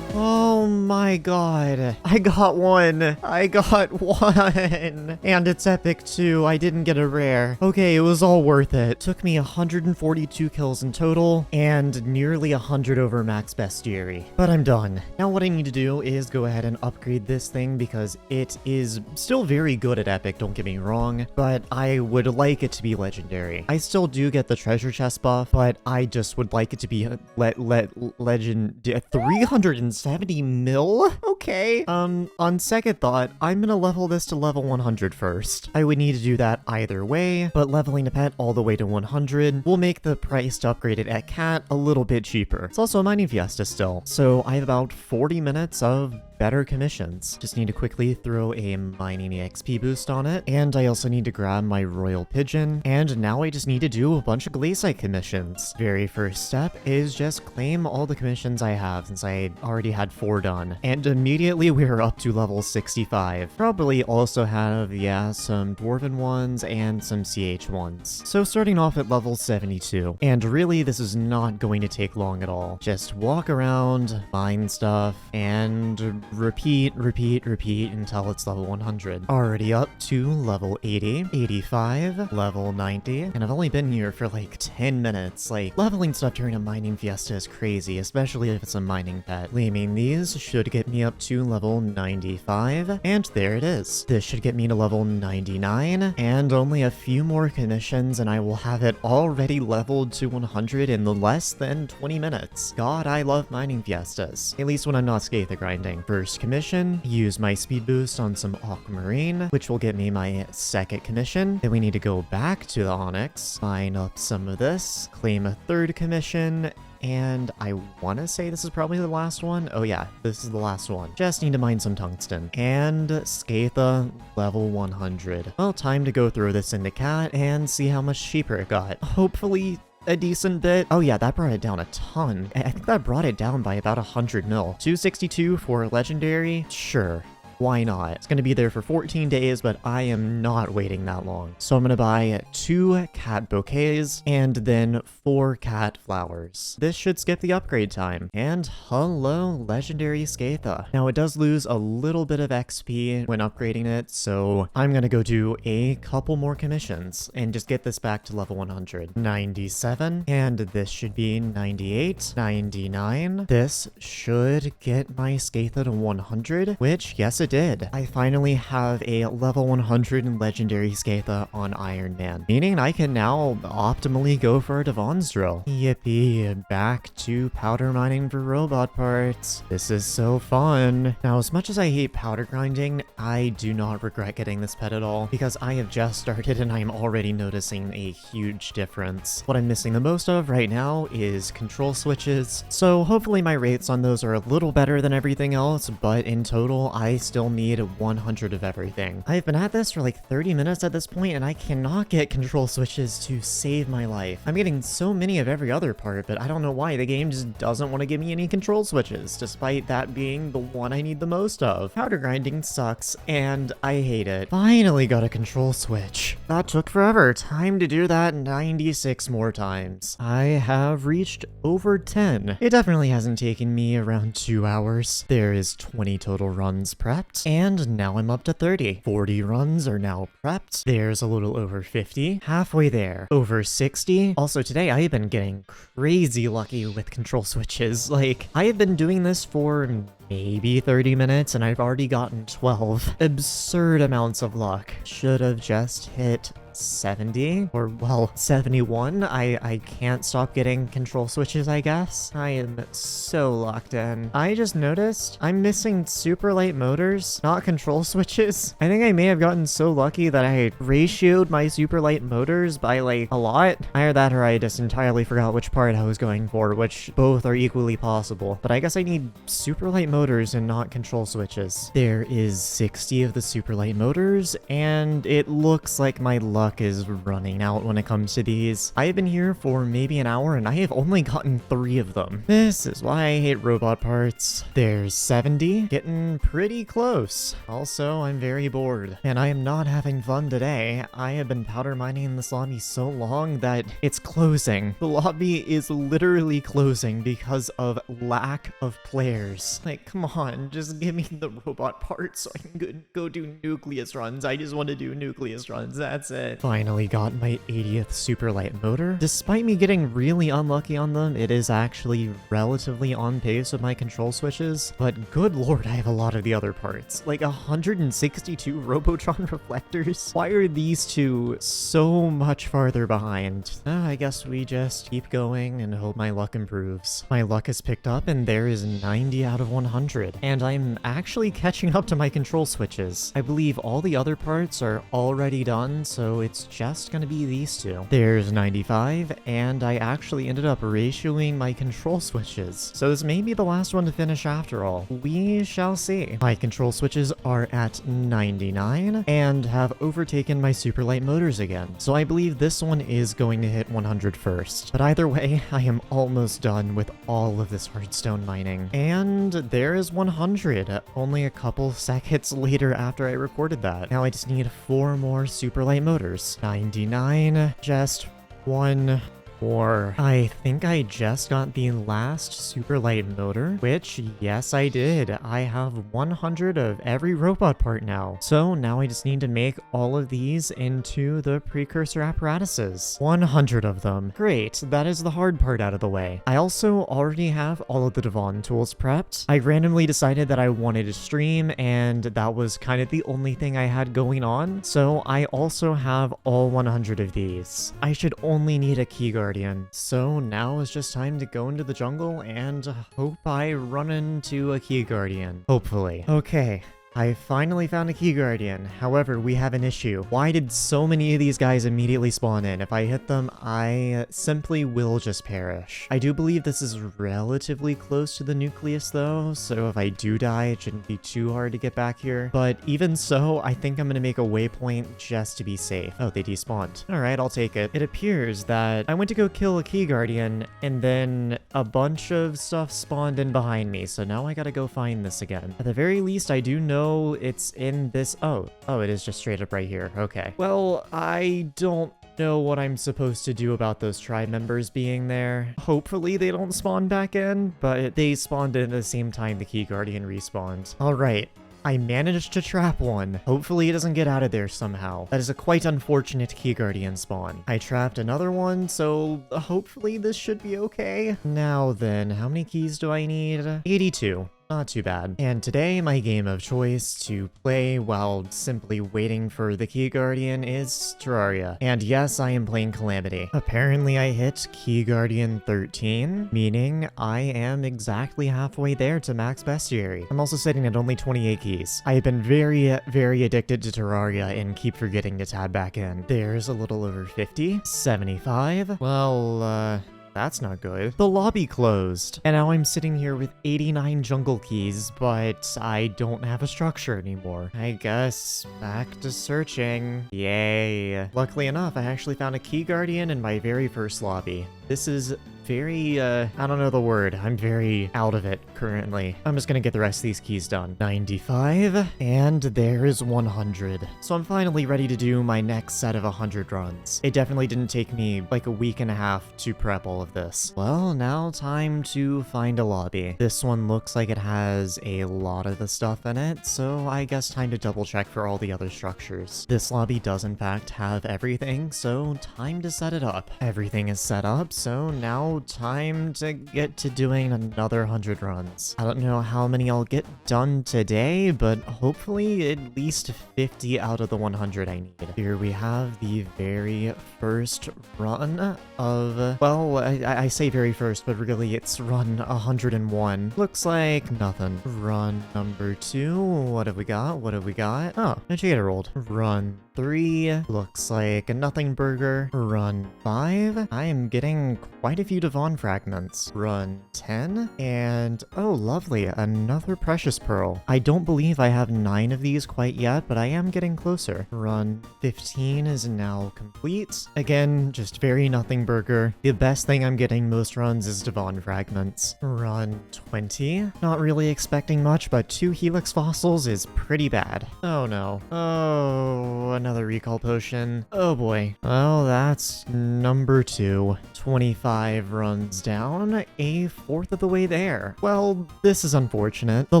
[SPEAKER 1] Oh my god. I got one. I got one. And it's epic too. I didn't get a rare. Okay, it was all worth it. Took me 142 kills in total and nearly 100 over max bestiary. But I'm done. Now what I need to do is go ahead and upgrade this thing because it is still very good at epic, don't get me wrong, but I would like it to be legendary. I still do get the treasure chest buff, but I just would like it to be legend 370 mil? Okay. On second thought, I'm gonna level this to level 100 first. I would need to do that either way, but leveling a pet all the way to 100 will make the price to upgrade it at cat a little bit cheaper. It's also a mining fiesta still, so I have about 40 minutes of better commissions. Just need to quickly throw a mining EXP boost on it, and I also need to grab my royal pigeon, and now I just need to do a bunch of glaciite commissions. Very first step is just claim all the commissions I have, since I already had 4 done, and immediately we're up to level 65. Probably also have, yeah, some dwarven ones and some CH ones. So starting off at level 72, and really this is not going to take long at all. Just walk around, mine stuff, and repeat until it's level 100. Already up to level 80, 85, level 90, and I've only been here for like 10 minutes. Like, leveling stuff during a mining fiesta is crazy, especially if it's a mining pet. Claiming these should get me up to level 95, and there it is. This should get me to level 99, and only a few more commissions and I will have it already leveled to 100 in less than 20 minutes. God, I love mining fiestas. At least when I'm not Skaitha grinding. First commission, use my speed boost on some aquamarine, which will get me my second commission. Then we need to go back to the onyx, mine up some of this, claim a third commission, and I want to say this is probably the last one. Oh yeah, this is the last one. Just need to mine some tungsten. And Skaitha, level 100. Well, time to go throw this into cat and see how much cheaper it got. Hopefully a decent bit. Oh yeah, that brought it down a ton. I think that brought it down by about 100 mil. 262 for legendary? Sure. why not? It's gonna be there for 14 days, but I am not waiting that long. So I'm gonna buy 2 cat bouquets and then 4 cat flowers. This should skip the upgrade time. And hello, legendary Skatha. Now it does lose a little bit of XP when upgrading it, so I'm gonna go do a couple more commissions and just get this back to level 100. 97, and this should be 98, 99. This should get my Skatha to 100, which, yes it did. I finally have a level 100 legendary Skatha on Iron Man, meaning I can now optimally go for a Divan's drill. Yippee, back to powder mining for robot parts. This is so fun. Now, as much as I hate powder grinding, I do not regret getting this pet at all, because I have just started and I'm already noticing a huge difference. What I'm missing the most of right now is control switches, so hopefully my rates on those are a little better than everything else, but in total, I still need 100 of everything. I've been at this for like 30 minutes at this point, and I cannot get control switches to save my life. I'm getting so many of every other part, but I don't know why the game just doesn't want to give me any control switches, despite that being the one I need the most of. Powder grinding sucks, and I hate it. Finally got a control switch. That took forever. Time to do that 96 more times. I have reached over 10. It definitely hasn't taken me around 2 hours. There is 20 total runs prepped, and now I'm up to 30. 40 runs are now prepped. There's a little over 50. Halfway there. Over 60. Also today I have been getting crazy lucky with control switches. Like, I have been doing this for maybe 30 minutes and I've already gotten 12. Absurd amounts of luck. Should have just hit 70 or, well, 71. I can't stop getting control switches, I guess. I am so locked in. I just noticed I'm missing super light motors, not control switches. I think I may have gotten so lucky that I ratioed my super light motors by like a lot. Either that or I just entirely forgot which part I was going for, which both are equally possible. But I guess I need super light motors and not control switches. There is 60 of the super light motors, and it looks like my luck is running out when it comes to these. I have been here for maybe an hour and I have only gotten 3 of them. This is why I hate robot parts. There's 70, getting pretty close. Also, I'm very bored and I am not having fun today. I have been powder mining in this lobby so long that it's closing. The lobby is literally closing because of lack of players. Like, come on, just give me the robot parts so I can go do nucleus runs. I just want to do nucleus runs, that's it. Finally got my 80th super light motor. Despite me getting really unlucky on them, it is actually relatively on pace with my control switches, but good lord, I have a lot of the other parts. Like 162 Robotron reflectors. Why are these two so much farther behind? I guess we just keep going and hope my luck improves. My luck has picked up and there is 90 out of 100, and I'm actually catching up to my control switches. I believe all the other parts are already done, so it's just gonna be these two. There's 95, and I actually ended up ratioing my control switches. So this may be the last one to finish after all. We shall see. My control switches are at 99, and have overtaken my super light motors again. So I believe this one is going to hit 100 first. But either way, I am almost done with all of this hardstone mining. And there is 100, only a couple seconds later after I recorded that. Now I just need 4 more super light motors. 99, just 1 more. I think I just got the last super light motor, which, yes, I did. I have 100 of every robot part now. So now I just need to make all of these into the precursor apparatuses. 100 of them. Great, that is the hard part out of the way. I also already have all of the Divan tools prepped. I randomly decided that I wanted to stream, and that was kind of the only thing I had going on. So I also have all 100 of these. I should only need a key guard. So now it's just time to go into the jungle and hope I run into a key guardian. Hopefully. Okay. I finally found a key guardian. However, we have an issue. Why did so many of these guys immediately spawn in? If I hit them, I simply will just perish. I do believe this is relatively close to the nucleus though, so if I do die, it shouldn't be too hard to get back here. But even so, I think I'm gonna make a waypoint just to be safe. Oh, they despawned. Alright, I'll take it. It appears that I went to go kill a key guardian, and then a bunch of stuff spawned in behind me, so now I gotta go find this again. At the very least, I do know know it's in this. Oh, it is just straight up right here. Okay. Well, I don't know what I'm supposed to do about those tribe members being there. Hopefully they don't spawn back in, but they spawned in at the same time the Key Guardian respawned. All right. I managed to trap one. Hopefully it doesn't get out of there somehow. That is a quite unfortunate Key Guardian spawn. I trapped another one, so hopefully this should be okay. Now then, how many keys do I need? 82. Not too bad. And today, my game of choice to play while simply waiting for the Key Guardian is Terraria. And yes, I am playing Calamity. Apparently, I hit Key Guardian 13, meaning I am exactly halfway there to max bestiary. I'm also sitting at only 28 keys. I have been very, very addicted to Terraria and keep forgetting to tab back in. There's a little over 50, 75. Well, that's not good. The lobby closed, and now I'm sitting here with 89 jungle keys, but I don't have a structure anymore. I guess back to searching. Yay. Luckily enough, I actually found a Key Guardian in my very first lobby. This is very, I don't know the word. I'm very out of it currently. I'm just gonna get the rest of these keys done. 95, and there's 100. So I'm finally ready to do my next set of 100 runs. It definitely didn't take me like a week and a half to prep all of this. Well, now time to find a lobby. This one looks like it has a lot of the stuff in it, so I guess time to double check for all the other structures. This lobby does in fact have everything, so time to set it up. Everything is set up, so now time to get to doing another 100 runs. I don't know how many I'll get done today, but hopefully at least 50 out of the 100 I need. Here we have the very first run of, well, I say very first, but really it's run 101. Looks like nothing. Run number 2. What have we got? What have we got? Oh, a Jada rolled. Run 3. Looks like a nothing burger. Run 5. I am getting quite a few divan fragments. Run 10. And oh, lovely. Another precious pearl. I don't believe I have 9 of these quite yet, but I am getting closer. Run 15 is now complete. Again, just very nothing burger. The best thing I'm getting most runs is divan fragments. Run 20. Not really expecting much, but 2 helix fossils is pretty bad. Oh no. Oh, another recall potion. Oh boy. Well, that's number 2. 25 runs down, a fourth of the way there. Well, this is unfortunate. The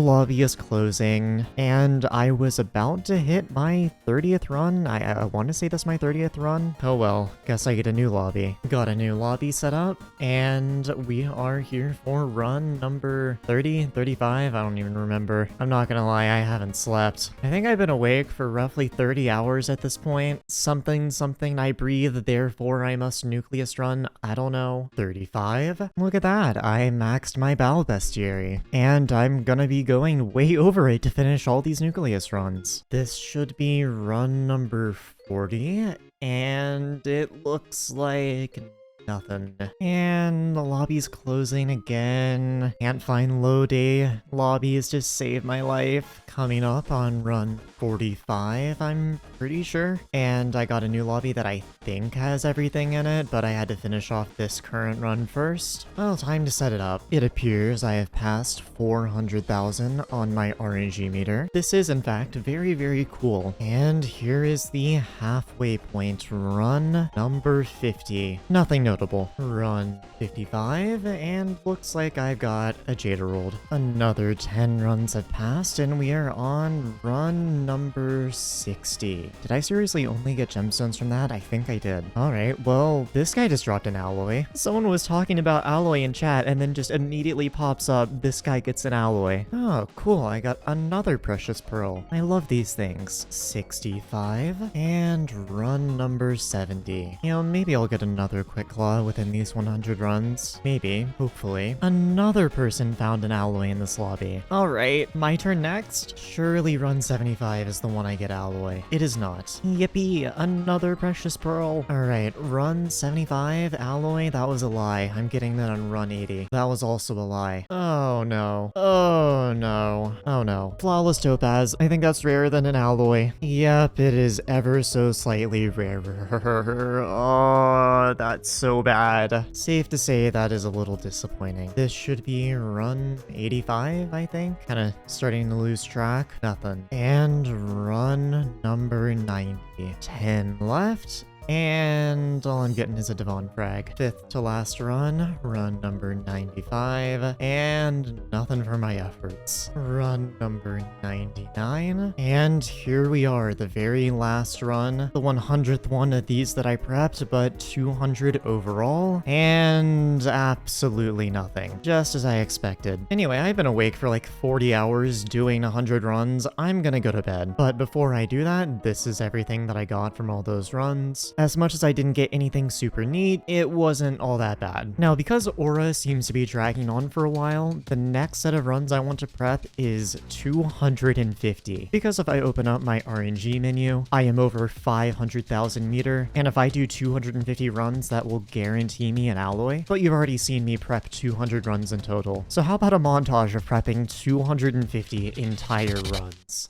[SPEAKER 1] lobby is closing, and I was about to hit my 30th run. I want to say this is my 30th run. Oh well, guess I get a new lobby. Got a new lobby set up, and we are here for run number 30, 35, I don't even remember. I'm not gonna lie, I haven't slept. I think I've been awake for roughly 30 hours at this point. Something I breathe, therefore I must nucleus run. I don't know. 35? Look at that, I maxed my battle bestiary. And I'm gonna be going way over it to finish all these nucleus runs. This should be run number 40, and it looks like nothing. And the lobby's closing again. Can't find Lodi. Lobbies just saved my life. Coming up on run 45, I'm pretty sure. And I got a new lobby that I think has everything in it, but I had to finish off this current run first. Well, time to set it up. It appears I have passed 400,000 on my RNG meter. This is, in fact, very, very cool. And here is the halfway point. Run number 50. Nothing notable. Run 55, and looks like I've got a Jada rolled. Another 10 runs have passed, and we are on run number 60. Did I seriously only get gemstones from that? I think I did. Alright, well, this guy just dropped an alloy. Someone was talking about alloy in chat, and then just immediately pops up, this guy gets an alloy. Oh, cool, I got another precious pearl. I love these things. 65, and run number 70. You know, maybe I'll get another quick claw within these 100 runs. Maybe, hopefully. Another person found an alloy in this lobby. Alright, my turn next. Surely run 75 is the one I get alloy. It is not. Yippee, another precious pearl. Alright, run 75, alloy, that was a lie. I'm getting that on run 80. That was also a lie. Oh no. Oh no. Oh no. Flawless topaz. I think that's rarer than an alloy. Yep, it is ever so slightly rarer. Oh, that's so bad. Safe to say that is a little disappointing. This should be run 85, I think. Kind of starting to lose track. Nothing. And run number 90. 10 left. And all I'm getting is a divan frag. 5th to last run, run number 95, and nothing for my efforts. Run number 99, and here we are, the very last run, the 100th one of these that I prepped, but 200 overall, and absolutely nothing, just as I expected. Anyway, I've been awake for like 40 hours doing 100 runs. I'm gonna go to bed, but before I do that, this is everything that I got from all those runs. As much as I didn't get anything super neat, it wasn't all that bad. Now, because Aura seems to be dragging on for a while, the next set of runs I want to prep is 250. Because if I open up my RNG menu, I am over 500,000 meter, and if I do 250 runs, that will guarantee me an alloy. But you've already seen me prep 200 runs in total. So how about a montage of prepping 250 entire runs?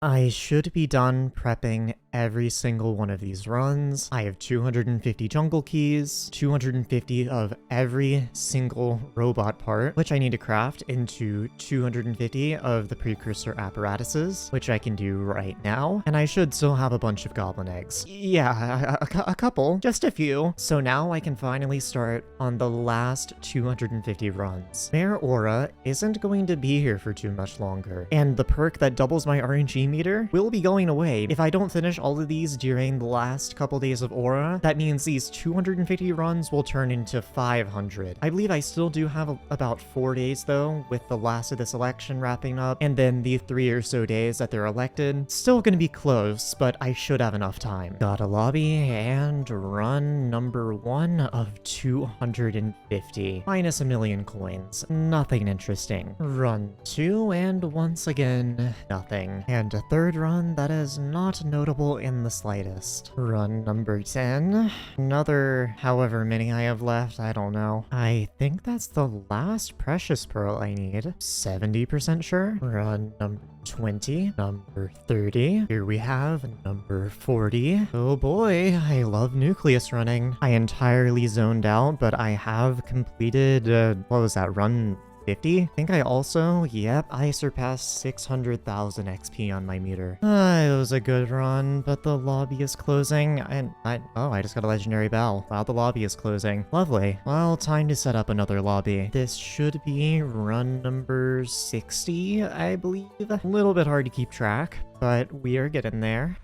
[SPEAKER 1] I should be done prepping every single one of these runs. I have 250 jungle keys, 250 of every single robot part, which I need to craft into 250 of the precursor apparatuses, which I can do right now. And I should still have a bunch of goblin eggs. Yeah, a couple, just a few. So now I can finally start on the last 250 runs. Mare Aura isn't going to be here for too much longer, and the perk that doubles my RNG meter will be going away. If I don't finish all of these during the last couple days of Aura, that means these 250 runs will turn into 500. I believe I still do have about 4 days though, with the last of this election wrapping up, and then the 3 or so days that they're elected. Still gonna be close, but I should have enough time. Got a lobby and run number 1 of 250. Minus a million coins. Nothing interesting. Run 2, and once again, nothing. And a third run that is not notable in the slightest. Run number 10. Another however many I have left, I don't know. I think that's the last precious pearl I need. 70% sure. Run number 20, number 30. Here we have number 40. Oh boy, I love nucleus running. I entirely zoned out, but I have completed, what was that, run 50? I think I also, yep, I surpassed 600,000 XP on my meter. It was a good run, but the lobby is closing, and I just got a legendary bell. Wow, the lobby is closing. Lovely. Well, time to set up another lobby. This should be run number 60, I believe. A little bit hard to keep track, but we are getting there.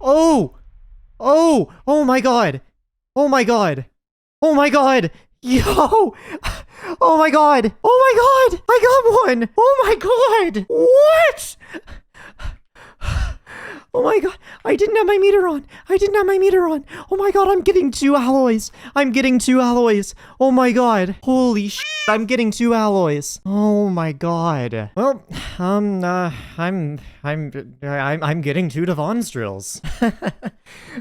[SPEAKER 1] Oh! Oh! Oh my god! Oh my god! Oh my god! Yo! Oh my god! Oh my god! I got one! Oh my god! What? Oh my god, I didn't have my meter on. I didn't have my meter on. Oh my god, I'm getting 2 alloys. I'm getting 2 alloys. Oh my god. Holy shit, I'm getting 2 alloys. Oh my god. Well, I'm getting 2 Devon's drills.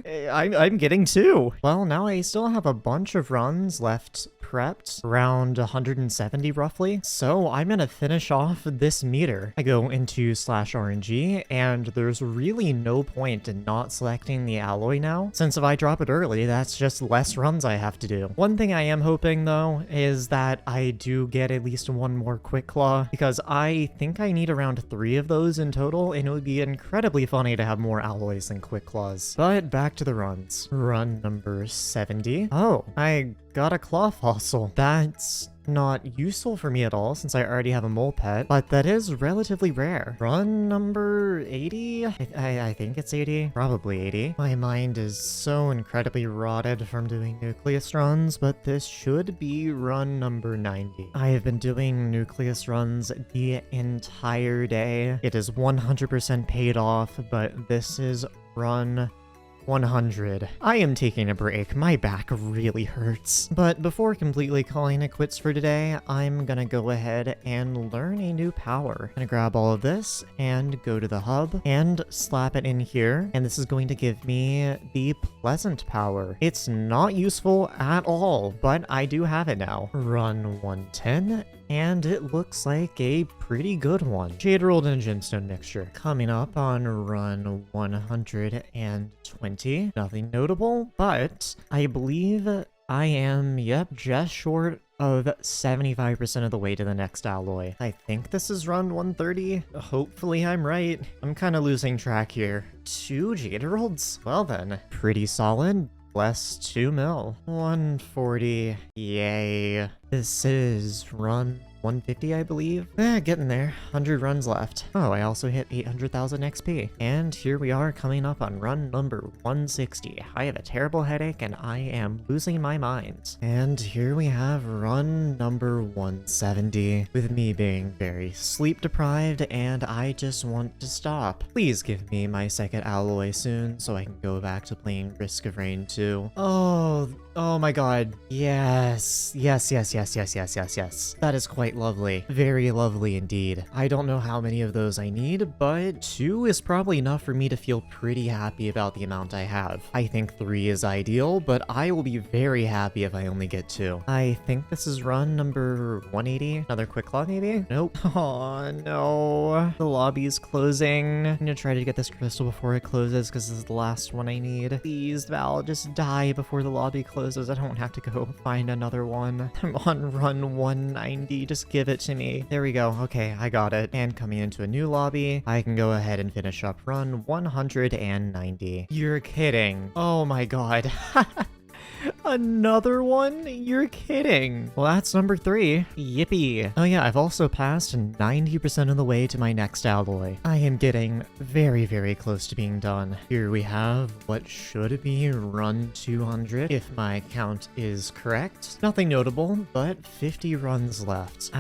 [SPEAKER 1] I'm getting 2. Well, now I still have a bunch of runs left prepped, around 170 roughly. So I'm gonna finish off this meter. I go into /RNG, and there's really no point in not selecting the alloy now, since if I drop it early, that's just less runs I have to do. One thing I am hoping though is that I do get at least 1 more quick claw, because I think I need around 3 of those in total, and it would be incredibly funny to have more alloys than quick claws. But back to the runs. Run number 70. Oh, I got a claw fossil. That's not useful for me at all since I already have a mole pet, but that is relatively rare. Run number 80? I think it's 80. Probably 80. My mind is so incredibly rotted from doing nucleus runs, but this should be run number 90. I have been doing nucleus runs the entire day. It is 100% paid off, but this is run 100. I am taking a break. My back really hurts. But before completely calling it quits for today, I'm gonna go ahead and learn a new power. I'm gonna grab all of this and go to the hub and slap it in here. And this is going to give me the pleasant power. It's not useful at all, but I do have it now. Run 110. And it looks like a pretty good one. Jade rolled and a gemstone mixture. Coming up on run 120. Nothing notable, but I believe I am, yep, just short of 75% of the way to the next alloy. I think this is run 130. Hopefully I'm right. I'm kind of losing track here. 2 Jade Emeralds? Well then, pretty solid. Less 2 mil. 140. Yay. This is run 150, I believe. Getting there. 100 runs left. Oh, I also hit 800,000 XP. And here we are coming up on run number 160. I have a terrible headache and I am losing my mind. And here we have run number 170, with me being very sleep deprived and I just want to stop. Please give me my second alloy soon so I can go back to playing Risk of Rain 2. Oh my god. Yes. Yes. That is quite lovely. Very lovely indeed. I don't know how many of those I need, but 2 is probably enough for me to feel pretty happy about the amount I have. I think 3 is ideal, but I will be very happy if I only get 2. I think this is run number 180. Another quick claw maybe? Nope. Oh no. The lobby's closing. I'm gonna try to get this crystal before it closes because this is the last one I need. Please, Val, just die before the lobby closes. I don't have to go find another one. I'm on run 190. Just give it to me. There we go. Okay, I got it. And coming into a new lobby, I can go ahead and finish up run 190. You're kidding. Oh my god. Another one? You're kidding. Well, that's number 3. Yippee. Oh yeah, I've also passed 90% of the way to my next alloy. I am getting very, very close to being done. Here we have what should be run 200, if my count is correct. Nothing notable, but 50 runs left.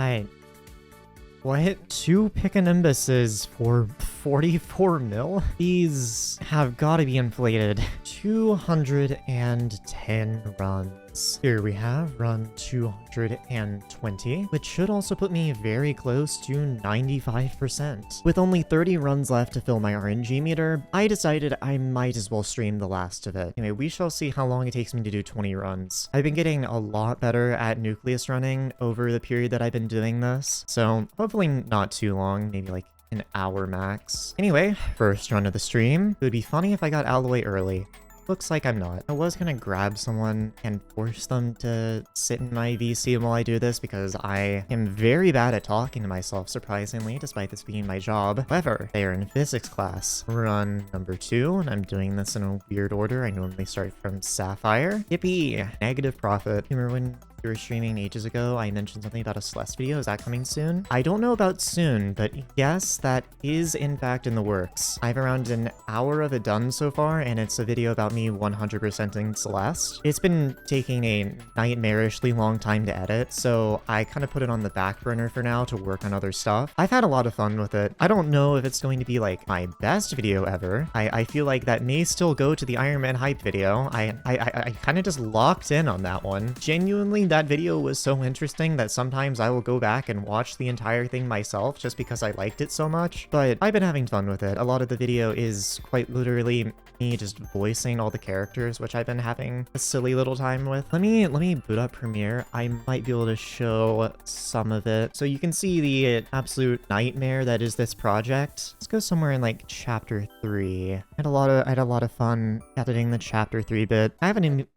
[SPEAKER 1] What? 2 Pickanimbuses for 44 mil? These have got to be inflated. 210 runs. Here we have run 220, which should also put me very close to 95%. With only 30 runs left to fill my RNG meter, I decided I might as well stream the last of it. Anyway, we shall see how long it takes me to do 20 runs. I've been getting a lot better at nucleus running over the period that I've been doing this, so hopefully not too long, maybe like an hour max. Anyway, first run of the stream. It would be funny if I got alloy early. Looks like I'm not. I was gonna grab someone and force them to sit in my VC while I do this because I am very bad at talking to myself, surprisingly, despite this being my job. However, they are in physics class. Run number 2, and I'm doing this in a weird order. I normally start from Sapphire. Yippee! Negative profit. Remember when you were streaming ages ago, I mentioned something about a Celeste video. Is that coming soon? I don't know about soon, but yes, that is in fact in the works. I have around an hour of it done so far, and it's a video about me 100%ing Celeste. It's been taking a nightmarishly long time to edit, so I kind of put it on the back burner for now to work on other stuff. I've had a lot of fun with it. I don't know if it's going to be like my best video ever. I feel like that may still go to the Iron Man hype video. I kind of just locked in on that one. Genuinely, that video was so interesting that sometimes I will go back and watch the entire thing myself just because I liked it so much. But I've been having fun with it. A lot of the video is quite literally me just voicing all the characters, which I've been having a silly little time with. Let me boot up Premiere. I might be able to show some of it so you can see the absolute nightmare that is this project. Let's go somewhere in like chapter 3. I had a lot of fun editing the chapter 3 bit. I haven't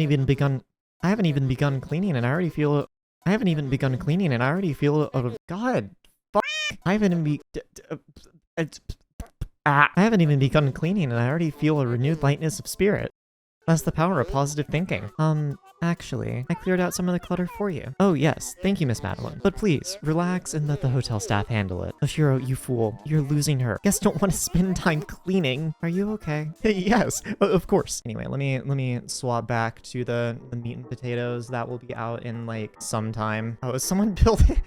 [SPEAKER 1] even begun cleaning and I already feel oh god, I haven't even begun cleaning and I already feel a renewed lightness of spirit. That's the power of positive thinking. Actually, I cleared out some of the clutter for you. Oh yes, thank you, Miss Madeline. But please, relax and let the hotel staff handle it. Oshiro, you fool. You're losing her. Guests don't want to spend time cleaning. Are you okay? Yes, of course. Anyway, let me swap back to the meat and potatoes. That will be out in like some time. Oh, is someone building?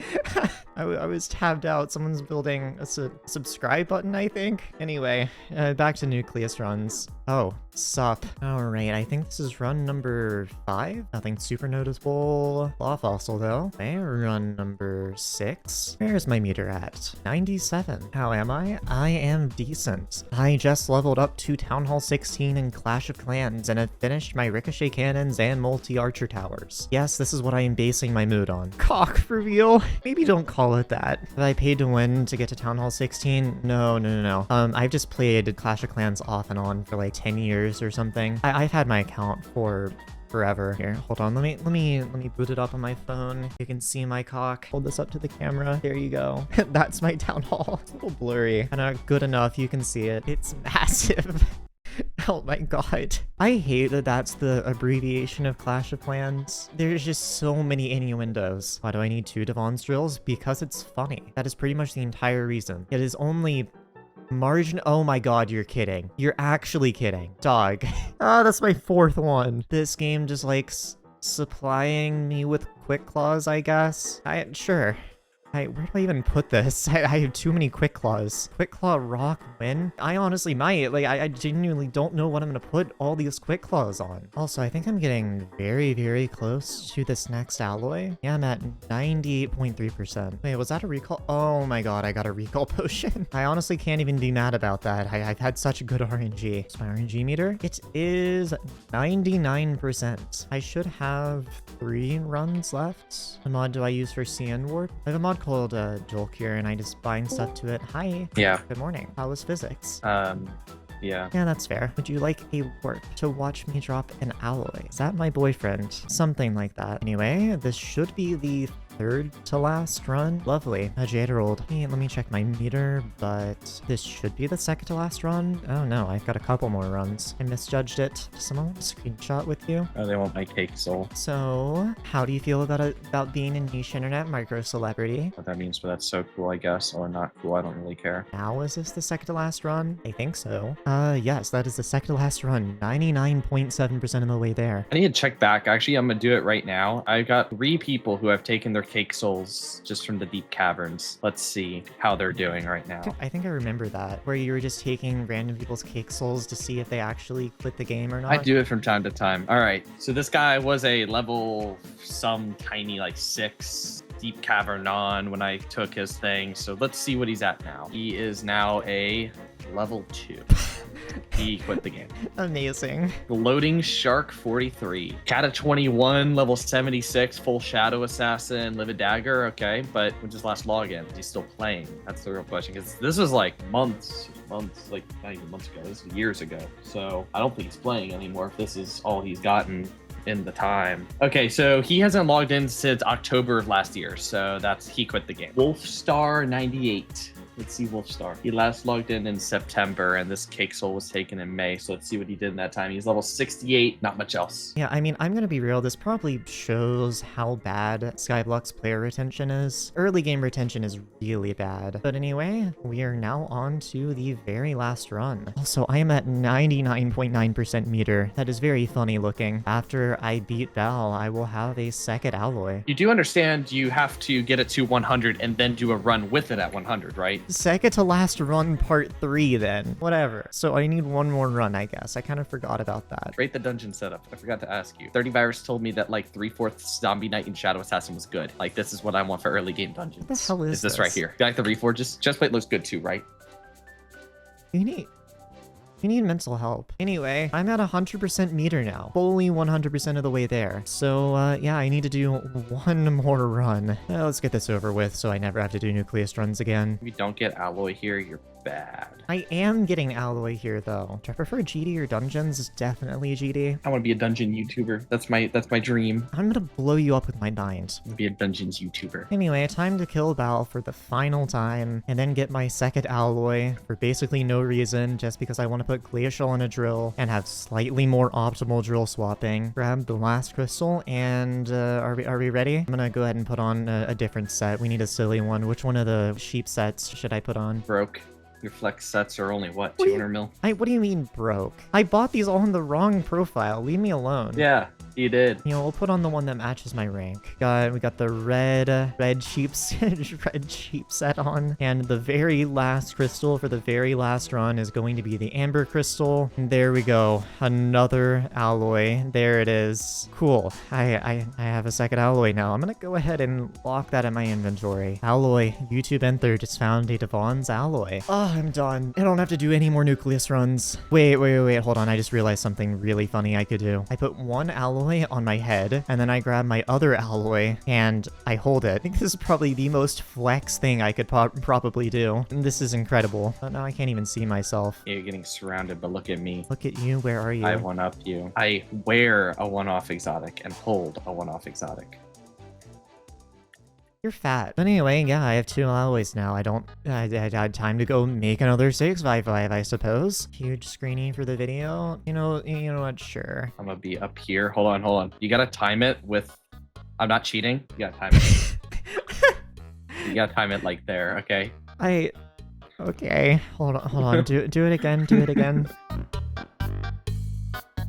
[SPEAKER 1] I was tabbed out. Someone's building a subscribe button, I think. Anyway, back to Nucleus runs. Oh, sup. Alright, I think this is run number 5. Nothing super noticeable. Law fossil though. Okay, run number 6. Where is my meter at? 97. How am I? I am decent. I just leveled up to Town Hall 16 in Clash of Clans and have finished my ricochet cannons and multi-archer towers. Yes, this is what I am basing my mood on. Cock reveal? Maybe don't call it that. Have I paid to win to get to Town Hall 16? No. I've just played Clash of Clans off and on for like 10 years or something. I've had my account for forever. Here, hold on. Let me boot it up on my phone. You can see my cock. Hold this up to the camera. There you go. That's my town hall. It's a little blurry. And not good enough. You can see it. It's massive. Oh my god. I hate that that's the abbreviation of Clash of Clans. There's just so many innuendos. Why do I need 2 Devon's drills? Because it's funny. That is pretty much the entire reason. It is only margin. Oh my god, you're kidding. You're actually kidding. Dog. Ah, that's my 4th one. This game just likes supplying me with quick claws, I guess. Sure. Where do I even put this? I have too many quick claws. Quick claw rock win? I honestly might. Like, I genuinely don't know what I'm gonna put all these quick claws on. Also, I think I'm getting very, very close to this next alloy. Yeah, I'm at 98.3%. Wait, was that a recall? Oh my god, I got a recall potion. I honestly can't even be mad about that. I've had such good RNG. What's my RNG meter? It is 99%. I should have 3 runs left. What mod do I use for CN Warp? I have a mod called Joel here, and I just bind stuff to it. Hi.
[SPEAKER 3] Yeah.
[SPEAKER 1] Good morning. How was physics?
[SPEAKER 3] Yeah.
[SPEAKER 1] Yeah, that's fair. Would you like a warp to watch me drop an alloy? Is that my boyfriend? Something like that. Anyway, this should be the 3rd to last run. Lovely. A Jaderold. Hey, let me check my meter, but this should be the 2nd to last run. Oh no, I've got a couple more runs. I misjudged it. Does someone want a screenshot with you?
[SPEAKER 3] Oh, they want my cake soul.
[SPEAKER 1] So, how do you feel about being a niche internet micro celebrity?
[SPEAKER 3] What that means, but that's so cool, I guess, or not cool. I don't really care.
[SPEAKER 1] Now is this the 2nd to last run? I think so. Yes, that is the 2nd to last run. 99.7% of the way there.
[SPEAKER 3] I need to check back. Actually, I'm gonna do it right now. I've got 3 people who have taken their cake souls just from the deep caverns. Let's see how they're doing right now.
[SPEAKER 1] I think I remember that, where you were just taking random people's cake souls to see if they actually quit the game or not.
[SPEAKER 3] I do it from time to time. All right, so this guy was a level some tiny like 6 deep cavern on when I took his thing. So let's see what he's at now. He is now a level 2. He quit the game.
[SPEAKER 1] Amazing.
[SPEAKER 3] Loading Shark 43. Kata 21, level 76, full Shadow Assassin, Livid Dagger. Okay, but with his last login, is he still playing? That's the real question, because this was like months, like not even months ago. This was years ago. So I don't think he's playing anymore if this is all he's gotten in the time. Okay, so he hasn't logged in since October of last year. So he quit the game. Wolfstar 98. Let's see Wolfstar. He last logged in September, and this cake soul was taken in May. So let's see what he did in that time. He's level 68, not much else.
[SPEAKER 1] Yeah, I mean, I'm gonna be real. This probably shows how bad Skyblock's player retention is. Early game retention is really bad. But anyway, we are now on to the very last run. Also, I am at 99.9% meter. That is very funny looking. After I beat Bell, I will have a 2nd alloy.
[SPEAKER 3] You do understand you have to get it to 100 and then do a run with it at 100, right?
[SPEAKER 1] 2nd to last run part 3 then. Whatever. So I need 1 more run, I guess. I kind of forgot about that.
[SPEAKER 3] Rate the dungeon setup. I forgot to ask you. 30 Virus told me that like 3/4 Zombie Knight and Shadow Assassin was good. Like this is what I want for early game dungeons.
[SPEAKER 1] What the hell is
[SPEAKER 3] this right here? You like the Reforges? Just play looks good too, right?
[SPEAKER 1] You need mental help. Anyway, I'm at 100% meter now. Fully 100% of the way there. So, yeah, I need to do 1 more run. Let's get this over with so I never have to do Nucleus runs again.
[SPEAKER 3] If you don't get alloy here, you're bad.
[SPEAKER 1] I am getting alloy here, though. Do I prefer GD or dungeons? Definitely GD.
[SPEAKER 3] I want to be a dungeon YouTuber. That's my dream.
[SPEAKER 1] I'm gonna blow you up with my bind.
[SPEAKER 3] Be a dungeons YouTuber.
[SPEAKER 1] Anyway, time to kill Bal for the final time, and then get my 2nd alloy for basically no reason, just because I want to put glacial in a drill and have slightly more optimal drill swapping. Grab the last crystal, and are we ready? I'm gonna go ahead and put on a different set. We need a silly one. Which one of the sheep sets should I put on?
[SPEAKER 3] Broke. Your flex sets are only, what, 200 mil?
[SPEAKER 1] What do you mean broke? I bought these all in the wrong profile. Leave me alone.
[SPEAKER 3] Yeah, you did.
[SPEAKER 1] You know, we'll put on the one that matches my rank. We got the red sheep set on, and the very last crystal for the very last run is going to be the amber crystal. And there we go, another alloy. There it is. Cool. I have a second alloy now. I'm gonna go ahead and lock that in my inventory. Alloy. YouTube Endthr just found a Divan's alloy. Oh, I'm done. I don't have to do any more nucleus runs. Wait, hold on. I just realized something really funny I could do. I put one alloy on my head, and then I grab my other alloy, and I hold it. I think this is probably the most flex thing I could probably do. And this is incredible. But now I can't even see myself.
[SPEAKER 3] Yeah, you're getting surrounded, but look at me.
[SPEAKER 1] Look at you. Where are you?
[SPEAKER 3] I one-up you. I wear a one-off exotic and hold a one-off exotic.
[SPEAKER 1] You're fat. But anyway, yeah, I have 2 alloys now. I had time to go make another 655, I suppose. Huge screening for the video. You know what? Sure.
[SPEAKER 3] I'm gonna be up here. Hold on. You gotta time it with... I'm not cheating. You gotta time it. You gotta time it like there, okay?
[SPEAKER 1] Okay. Hold on. Do it again.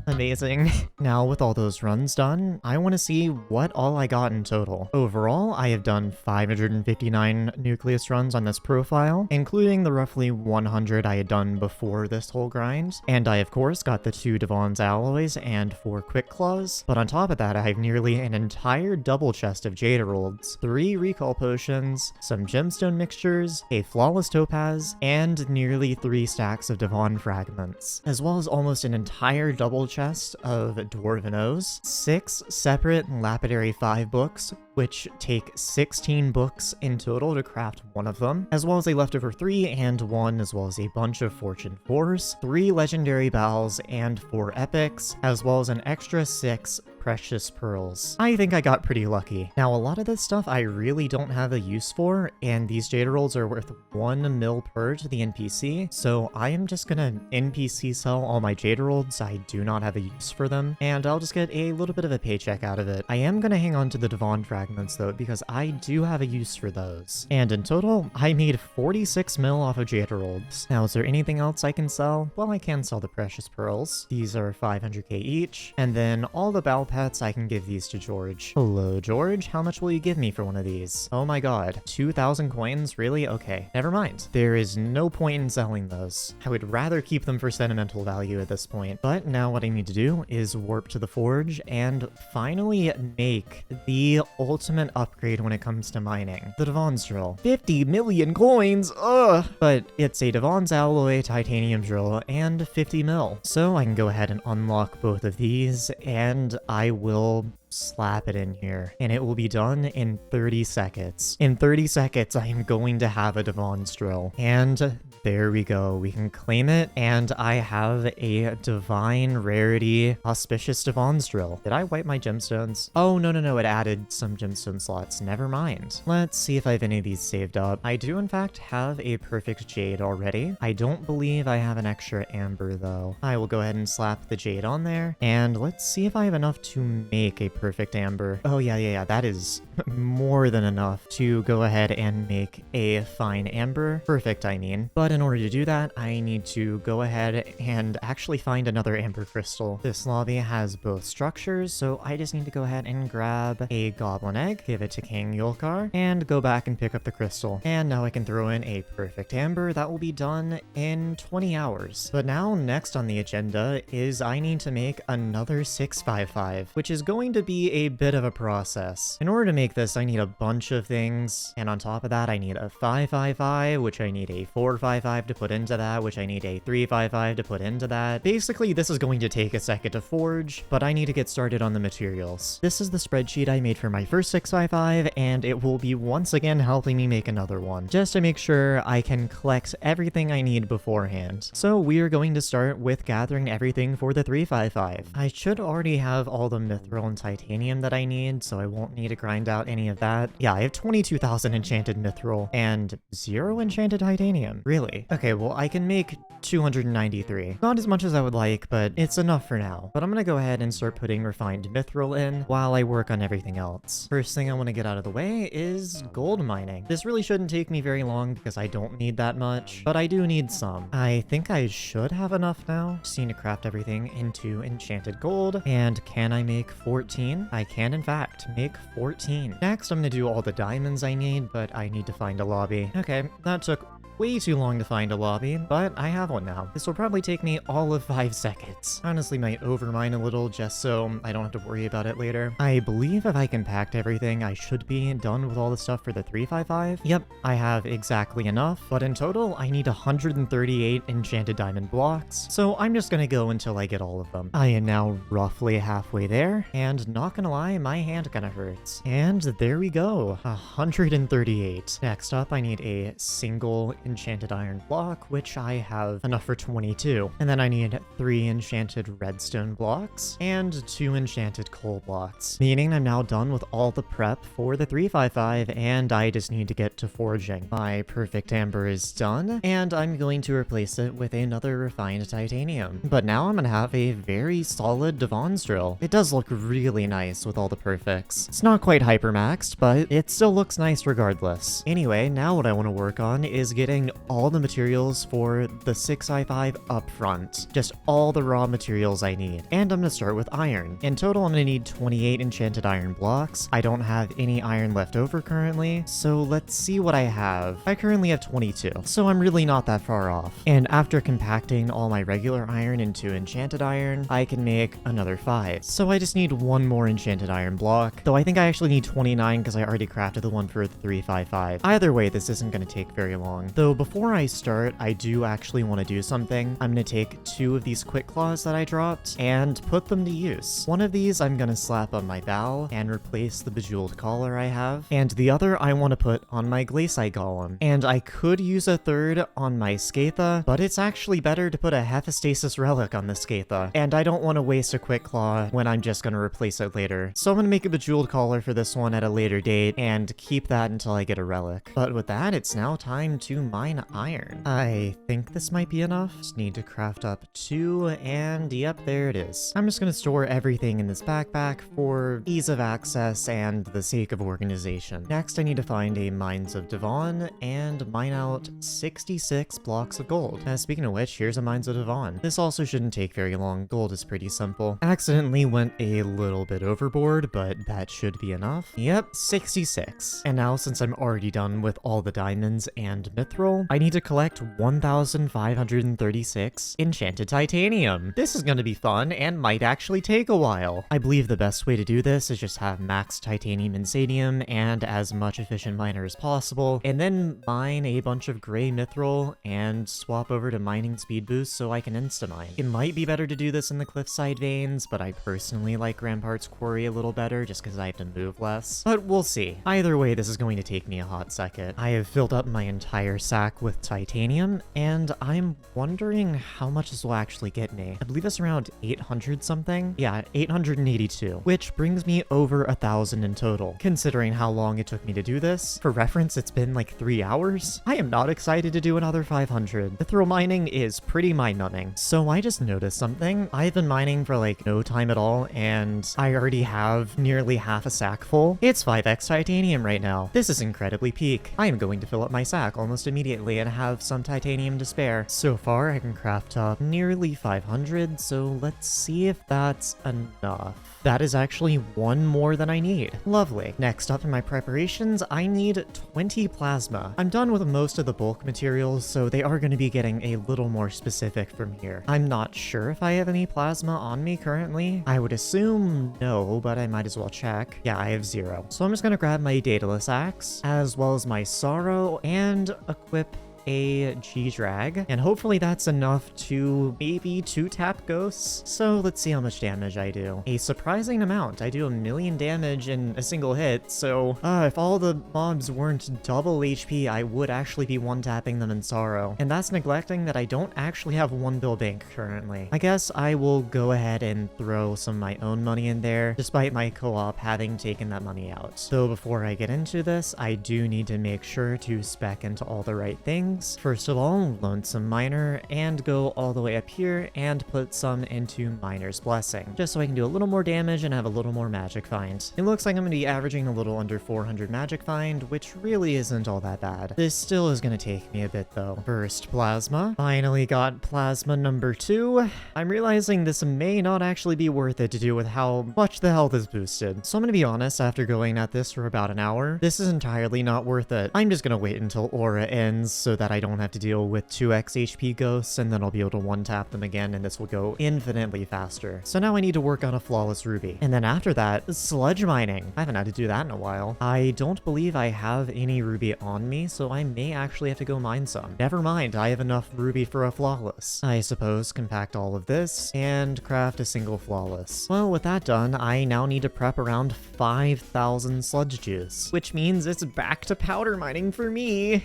[SPEAKER 1] Amazing. Now, with all those runs done, I want to see what all I got in total. Overall, I have done 559 nucleus runs on this profile, including the roughly 100 I had done before this whole grind. And I, of course, got the 2 Divan's alloys and 4 quick claws. But on top of that, I have nearly an entire double chest of Jade Emeralds, 3 recall potions, some gemstone mixtures, a flawless topaz, and nearly 3 stacks of Divan fragments, as well as almost an entire double chest of Dwarven O's, 6 separate Lapidary 5 books, which take 16 books in total to craft one of them, as well as a leftover 3 and 1, as well as a bunch of Fortune 4s, 3 legendary battles, and 4 epics, as well as an extra 6 precious pearls. I think I got pretty lucky. Now, a lot of this stuff I really don't have a use for, and these Jade Emeralds are worth 1 mil per to the NPC, so I am just gonna NPC sell all my Jade Emeralds. I do not have a use for them, and I'll just get a little bit of a paycheck out of it. I am gonna hang on to the Divan fragments though, because I do have a use for those. And in total, I made 46 mil off of Jade Emeralds. Now, is there anything else I can sell? Well, I can sell the precious pearls. These are 500k each, and then all the battle pets, I can give these to George. Hello, George. How much will you give me for one of these? Oh my god. 2,000 coins? Really? Okay. Never mind. There is no point in selling those. I would rather keep them for sentimental value at this point. But now what I need to do is warp to the forge and finally make the ultimate upgrade when it comes to mining. The Divan's drill. 50 million coins! Ugh! But it's a Divan's alloy titanium drill and 50 mil. So I can go ahead and unlock both of these, and I will slap it in here, and it will be done in 30 seconds. In 30 seconds, I am going to have a Divan's drill. And there we go. We can claim it, and I have a divine rarity auspicious Divan's drill. Did I wipe my gemstones? Oh, no. It added some gemstone slots. Never mind. Let's see if I have any of these saved up. I do, in fact, have a perfect jade already. I don't believe I have an extra amber, though. I will go ahead and slap the jade on there, and let's see if I have enough to make a perfect amber. Oh, yeah. That is more than enough to go ahead and make a fine amber. Perfect, I mean. But in order to do that, I need to go ahead and actually find another amber crystal. This lobby has both structures, so I just need to go ahead and grab a goblin egg, give it to King Yulkar, and go back and pick up the crystal. And now I can throw in a perfect amber. That will be done in 20 hours. But now, next on the agenda is I need to make another 655, which is going to be a bit of a process. In order to make this, I need a bunch of things, and on top of that, I need a 555, which I need a 455 to put into that, which I need a 355 to put into that. Basically, this is going to take a second to forge, but I need to get started on the materials. This is the spreadsheet I made for my first 655, and it will be once again helping me make another one, just to make sure I can collect everything I need beforehand. So we are going to start with gathering everything for the 355. I should already have all the mithril and titanium that I need, so I won't need to grind out any of that. Yeah, I have 22,000 enchanted mithril and 0 enchanted titanium. Really? Lovely. Okay, well, I can make 293. Not as much as I would like, but it's enough for now. But I'm gonna go ahead and start putting refined mithril in while I work on everything else. First thing I want to get out of the way is gold mining. This really shouldn't take me very long because I don't need that much, but I do need some. I think I should have enough now. Just need to craft everything into enchanted gold. And can I make 14? I can, in fact, make 14. Next, I'm gonna do all the diamonds I need, but I need to find a lobby. Okay, that took way too long to find a lobby, but I have one now. This will probably take me all of 5 seconds. Honestly, might overmine a little just so I don't have to worry about it later. I believe if I compact everything, I should be done with all the stuff for the 355. Yep, I have exactly enough, but in total, I need 138 enchanted diamond blocks, so I'm just gonna go until I get all of them. I am now roughly halfway there, and not gonna lie, my hand kinda hurts. And there we go, 138. Next up, I need a single enchanted iron block, which I have enough for 22. And then I need 3 enchanted redstone blocks and 2 enchanted coal blocks, meaning I'm now done with all the prep for the 355 and I just need to get to forging. My perfect amber is done and I'm going to replace it with another refined titanium. But now I'm gonna have a very solid divan's drill. It does look really nice with all the perfects. It's not quite hypermaxed, but it still looks nice regardless. Anyway, now what I want to work on is getting all the materials for the 6i5 up front. Just all the raw materials I need. And I'm gonna start with iron. In total, I'm gonna need 28 enchanted iron blocks. I don't have any iron left over currently, so let's see what I have. I currently have 22, so I'm really not that far off. And after compacting all my regular iron into enchanted iron, I can make another 5. So I just need 1 more enchanted iron block, though I think I actually need 29 because I already crafted the one for the 355. Either way, this isn't gonna take very long. Though before I start, I do actually want to do something. I'm going to take 2 of these quick claws that I dropped and put them to use. One of these I'm going to slap on my bow and replace the bejeweled collar I have, and the other I want to put on my glaciite golem. And I could use a third on my Skatha, but it's actually better to put a Hephaestus relic on the Skatha, and I don't want to waste a quick claw when I'm just going to replace it later. So I'm going to make a bejeweled collar for this one at a later date and keep that until I get a relic. But with that, it's now time to mine iron. I think this might be enough. Just need to craft up 2, and yep, there it is. I'm just gonna store everything in this backpack for ease of access and the sake of organization. Next, I need to find a Mines of Divan and mine out 66 blocks of gold. Speaking of which, here's a Mines of Divan. This also shouldn't take very long. Gold is pretty simple. Accidentally went a little bit overboard, but that should be enough. Yep, 66. And now, since I'm already done with all the diamonds and mithril, I need to collect 1,536 enchanted titanium. This is gonna be fun and might actually take a while. I believe the best way to do this is just have max titanium and sadium and as much efficient miner as possible, and then mine a bunch of gray mithril and swap over to mining speed boost so I can insta-mine. It might be better to do this in the cliffside veins, but I personally like Rampart's quarry a little better just because I have to move less. But we'll see. Either way, this is going to take me a hot second. I have filled up my entire sack with titanium, and I'm wondering how much this will actually get me. I believe it's around 800 something. Yeah, 882, which brings me over 1,000 in total, considering how long it took me to do this. For reference, it's been like 3 hours. I am not excited to do another 500. Mithril mining is pretty mind-numbing. So I just noticed something. I've been mining for like no time at all, and I already have nearly half a sack full. It's 5x titanium right now. This is incredibly peak. I am going to fill up my sack almost immediately and have some titanium to spare. So far, I can craft up nearly 500, so let's see if that's enough. That is actually 1 more than I need. Lovely. Next up in my preparations, I need 20 plasma. I'm done with most of the bulk materials, so they are going to be getting a little more specific from here. I'm not sure if I have any plasma on me currently. I would assume no, but I might as well check. Yeah, I have 0. So I'm just going to grab my Daedalus axe, as well as my sorrow, and equip a G-Drag, and hopefully that's enough to maybe 2-tap ghosts. So let's see how much damage I do. A surprising amount. I do 1,000,000 damage in a single hit, so if all the mobs weren't double HP, I would actually be 1-tapping them in Sorrow. And that's neglecting that I don't actually have 1 bill bank currently. I guess I will go ahead and throw some of my own money in there, despite my co-op having taken that money out. So before I get into this, I do need to make sure to spec into all the right things. things. First of all, Lonesome Miner, and go all the way up here and put some into Miner's Blessing, just so I can do a little more damage and have a little more magic find. It looks like I'm going to be averaging a little under 400 magic find, which really isn't all that bad. This still is going to take me a bit though. First Plasma. Finally got Plasma number 2. I'm realizing this may not actually be worth it to do with how much the health is boosted. So I'm going to be honest, after going at this for about an hour, this is entirely not worth it. I'm just going to wait until Aura ends so that I don't have to deal with 2x HP ghosts, and then I'll be able to one-tap them again, and this will go infinitely faster. So now I need to work on a Flawless Ruby. And then after that, Sludge Mining. I haven't had to do that in a while. I don't believe I have any Ruby on me, so I may actually have to go mine some. Never mind, I have enough Ruby for a Flawless. I suppose compact all of this and craft a single Flawless. Well, with that done, I now need to prep around 5,000 sludge juice, which means it's back to powder mining for me.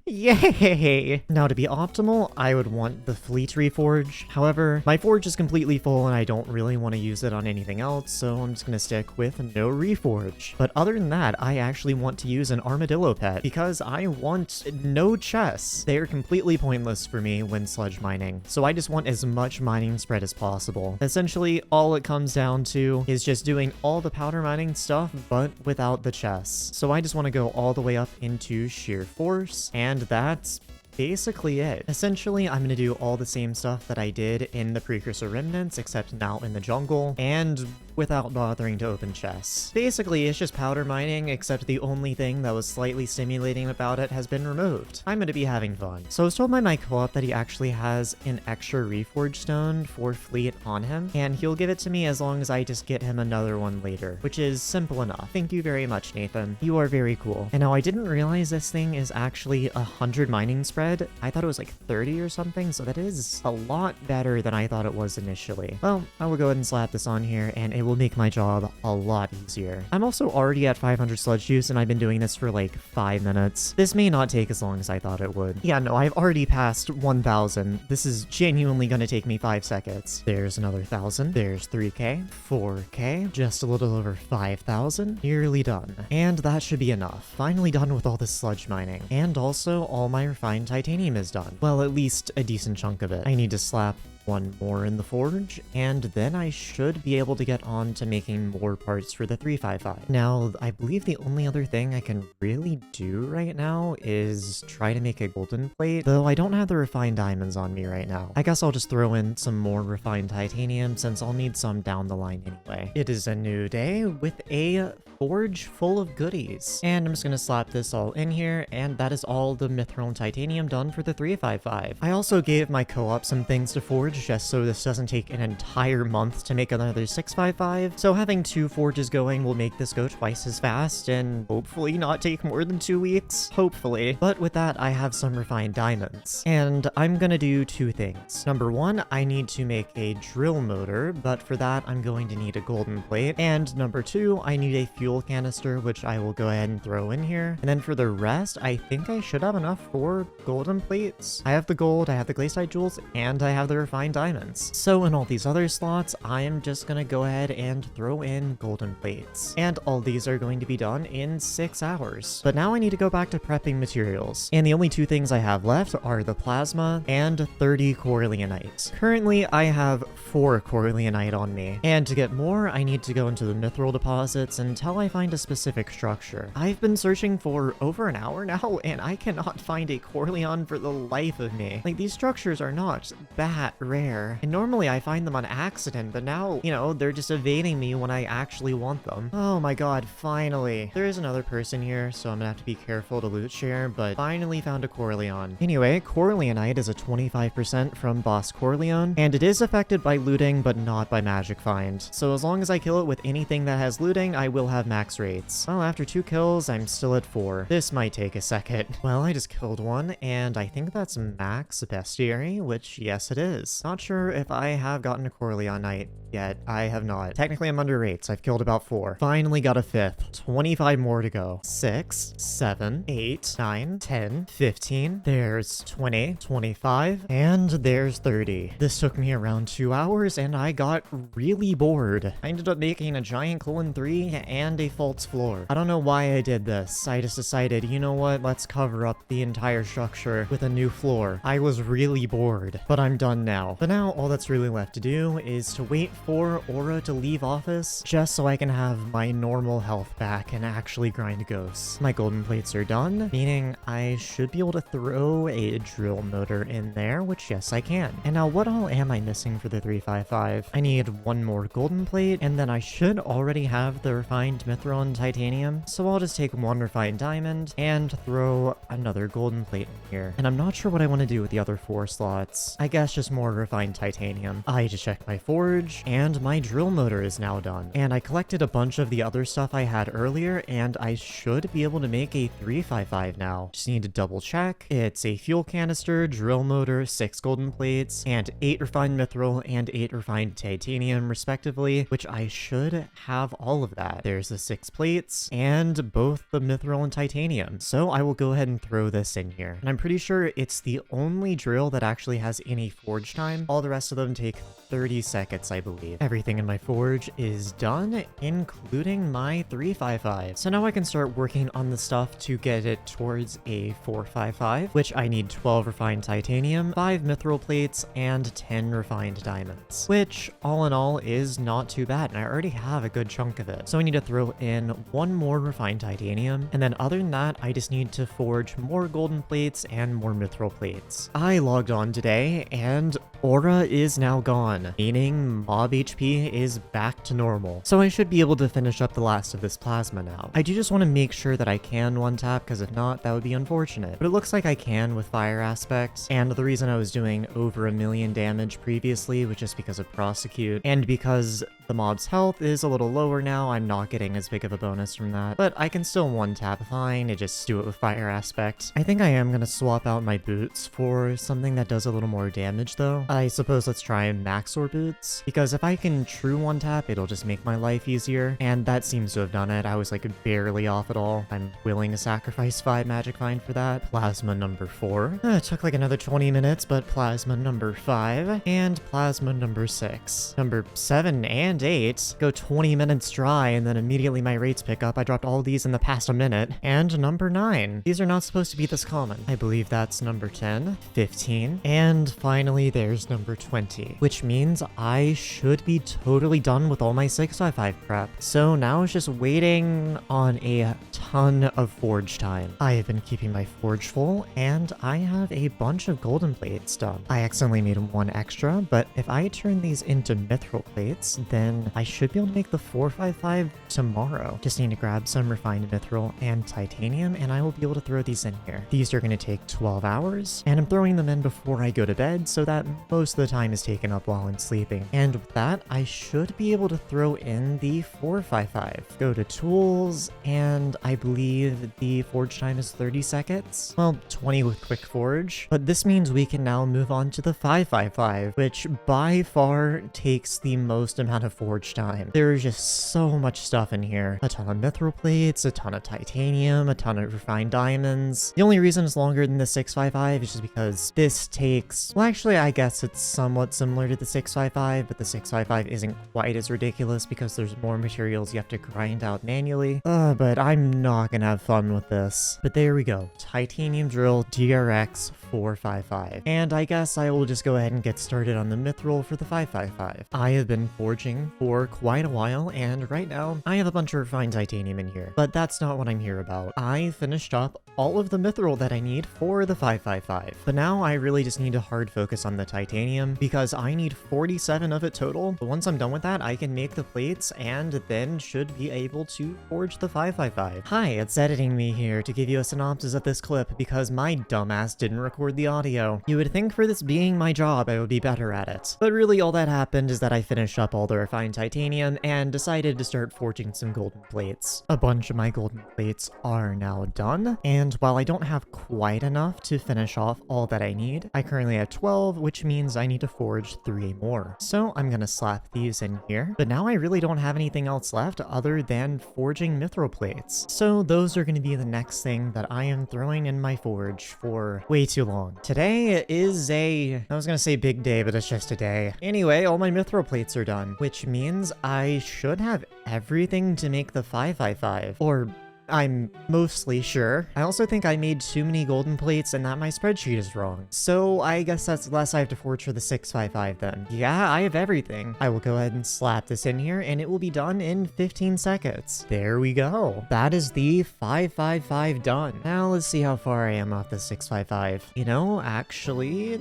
[SPEAKER 1] Yay! Now to be optimal, I would want the Fleet Reforge. However, my forge is completely full and I don't really want to use it on anything else, so I'm just going to stick with no Reforge. But other than that, I actually want to use an Armadillo pet because I want no chests. They are completely pointless for me when sludge mining, so I just want as much mining spread as possible. Essentially, all it comes down to is just doing all the powder mining stuff, but without the chests. So I just want to go all the way up into Sheer Force, and that's basically it. Essentially, I'm going to do all the same stuff that I did in the Precursor Remnants, except now in the jungle, and without bothering to open chests. Basically, it's just powder mining, except the only thing that was slightly stimulating about it has been removed. I'm going to be having fun. So I was told by my co-op that he actually has an extra Reforge Stone for Fleet on him, and he'll give it to me as long as I just get him another one later, which is simple enough. Thank you very much, Nathan. You are very cool. And now I didn't realize this thing is actually 100 mining spread. I thought it was like 30 or something, so that is a lot better than I thought it was initially. Well, I will go ahead and slap this on here, and it will make my job a lot easier. I'm also already at 500 sludge juice, and I've been doing this for like 5 minutes. This may not take as long as I thought it would. Yeah, no, I've already passed 1,000. This is genuinely gonna take me 5 seconds. There's another 1,000. There's 3k, 4k, just a little over 5,000. Nearly done. And that should be enough. Finally done with all this sludge mining. And also, all my refined titanium is done. Well, at least a decent chunk of it. I need to slap one more in the forge, and then I should be able to get on to making more parts for the 355. Now, I believe the only other thing I can really do right now is try to make a golden plate, though I don't have the refined diamonds on me right now. I guess I'll just throw in some more refined titanium since I'll need some down the line anyway. It is a new day with a forge full of goodies, and I'm just gonna slap this all in here, and that is all the mithril and titanium done for the 355. I also gave my co-op some things to forge just so this doesn't take an entire month to make another 655. So having 2 forges going will make this go twice as fast and hopefully not take more than 2 weeks. Hopefully. But with that, I have some refined diamonds. And I'm gonna do 2 things. Number 1, I need to make a drill motor, but for that, I'm going to need a golden plate. And number 2, I need a fuel canister, which I will go ahead and throw in here. And then for the rest, I think I should have enough for golden plates. I have the gold, I have the glaciite jewels, and I have the refined diamonds. So in all these other slots, I am just gonna go ahead and throw in golden plates. And all these are going to be done in 6 hours. But now I need to go back to prepping materials. And the only 2 things I have left are the plasma and 30 Corleonite. Currently, I have 4 Corleonite on me. And to get more, I need to go into the mithril deposits until I find a specific structure. I've been searching for over an hour now, and I cannot find a Corleon for the life of me. Like, these structures are not that rare. And normally I find them on accident, but now, you know, they're just evading me when I actually want them. Oh my god, finally. There is another person here, so I'm gonna have to be careful to loot share, but finally found a Corleon. Anyway, Corleonite is a 25% from Boss Corleon, and it is affected by looting, but not by magic find. So as long as I kill it with anything that has looting, I will have max rates. Well, after 2 kills, I'm still at 4. This might take a second. Well, I just killed one, and I think that's max bestiary, which yes it is. rates. Not sure if I have gotten a Corleon Knight yet. I have not. Technically, I'm under rates. I've killed about 4. Finally got a 5th. 25 more to go. 6, 7, 8, 9, 10, 15. There's 20, 25, and there's 30. This took me around 2 hours, and I got really bored. I ended up making a giant colon 3 and a false floor. I don't know why I did this. I just decided, you know what? Let's cover up the entire structure with a new floor. I was really bored, but I'm done now. But now all that's really left to do is to wait for Aura to leave office just so I can have my normal health back and actually grind ghosts. My golden plates are done, meaning I should be able to throw a drill motor in there, which yes, I can. And now what all am I missing for the 355? I need 1 more golden plate, and then I should already have the refined mithril and titanium, so I'll just take 1 refined diamond and throw another golden plate in here. And I'm not sure what I want to do with the other 4 slots. I guess just more refined titanium. I just checked my forge, and my drill motor is now done. And I collected a bunch of the other stuff I had earlier, and I should be able to make a 355 now. Just need to double check. It's a fuel canister, drill motor, 6 golden plates, and 8 refined mithril and 8 refined titanium respectively, which I should have all of that. There's the 6 plates and both the mithril and titanium. So I will go ahead and throw this in here. And I'm pretty sure it's the only drill that actually has any forge time. All the rest of them take 30 seconds, I believe. Everything in my forge is done, including my 355. So now I can start working on the stuff to get it towards a 455, which I need 12 refined titanium, 5 mithril plates, and 10 refined diamonds, which all in all is not too bad, and I already have a good chunk of it. So I need to throw in 1 more refined titanium, and then other than that, I just need to forge more golden plates and more mithril plates. I logged on today, and Aura is now gone, meaning mob HP is back to normal. So I should be able to finish up the last of this plasma now. I do just want to make sure that I can one tap, because if not, that would be unfortunate. But it looks like I can with fire aspect, and the reason I was doing over 1 million damage previously was just because of prosecute, and because the mob's health is a little lower now, I'm not getting as big of a bonus from that. But I can still one tap fine and just do it with fire aspect. I think I am going to swap out my boots for something that does a little more damage though. I suppose let's try Maxor boots, because if I can true one tap, it'll just make my life easier, and that seems to have done it. I was like barely off at all. I'm willing to sacrifice 5 magic find for that. Plasma number 4. It took like another 20 minutes, but plasma number 5 and plasma number 6. Number 7 and 8 go 20 minutes dry, and then immediately my rates pick up. I dropped all these in the past a minute. And number 9. These are not supposed to be this common. I believe that's number 10, 15, and finally there's number 20, which means I should be totally done with all my 655 prep. So now it's just waiting on a ton of forge time. I have been keeping my forge full, and I have a bunch of golden plates done. I accidentally made 1 extra, but if I turn these into mithril plates, then I should be able to make the 455 tomorrow. Just need to grab some refined mithril and titanium, and I will be able to throw these in here. These are going to take 12 hours, and I'm throwing them in before I go to bed so that most of the time is taken up while I'm sleeping. And with that, I should be able to throw in the 455. Go to tools, and I believe the forge time is 30 seconds. Well, 20 with quick forge, but this means we can now move on to the 555, which by far takes the most amount of forge time. There's just so much stuff in here. A ton of mithril plates, a ton of titanium, a ton of refined diamonds. The only reason it's longer than the 655 is just because this takes, well, actually, I guess it's somewhat similar to the 655, but the 655 isn't quite as ridiculous because there's more materials you have to grind out manually. But I'm not gonna have fun with this. But there we go. Titanium drill DRX 455. And I guess I will just go ahead and get started on the mithril for the 555. I have been forging for quite a while, and right now I have a bunch of refined titanium in here, but that's not what I'm here about. I finished up all of the mithril that I need for the 555, but now I really just need to hard focus on the titanium because I need 47 of it total. But once I'm done with that, I can make the plates and then should be able to forge the 555. Hi, it's editing me here to give you a synopsis of this clip because my dumbass didn't record the audio. You would think for this being my job, I would be better at it. But really all that happened is that I finished up all the refined titanium and decided to start forging some golden plates. A bunch of my golden plates are now done, and while I don't have quite enough to finish off all that I need, I currently have 12, which means I need to forge 3 more. So I'm gonna slap these in here, but now I really don't have anything else left other than forging mithril plates. So those are gonna be the next thing that I am throwing in my forge for way too long. Today is I was gonna say big day, but it's just a day. Anyway, all my mithril plates are done, which means I should have everything to make the 555, or I'm mostly sure. I also think I made too many golden plates and that my spreadsheet is wrong. So I guess that's less I have to forge for the 655 then. Yeah, I have everything. I will go ahead and slap this in here and it will be done in 15 seconds. There we go. That is the 555 done. Now let's see how far I am off the 655. You know, actually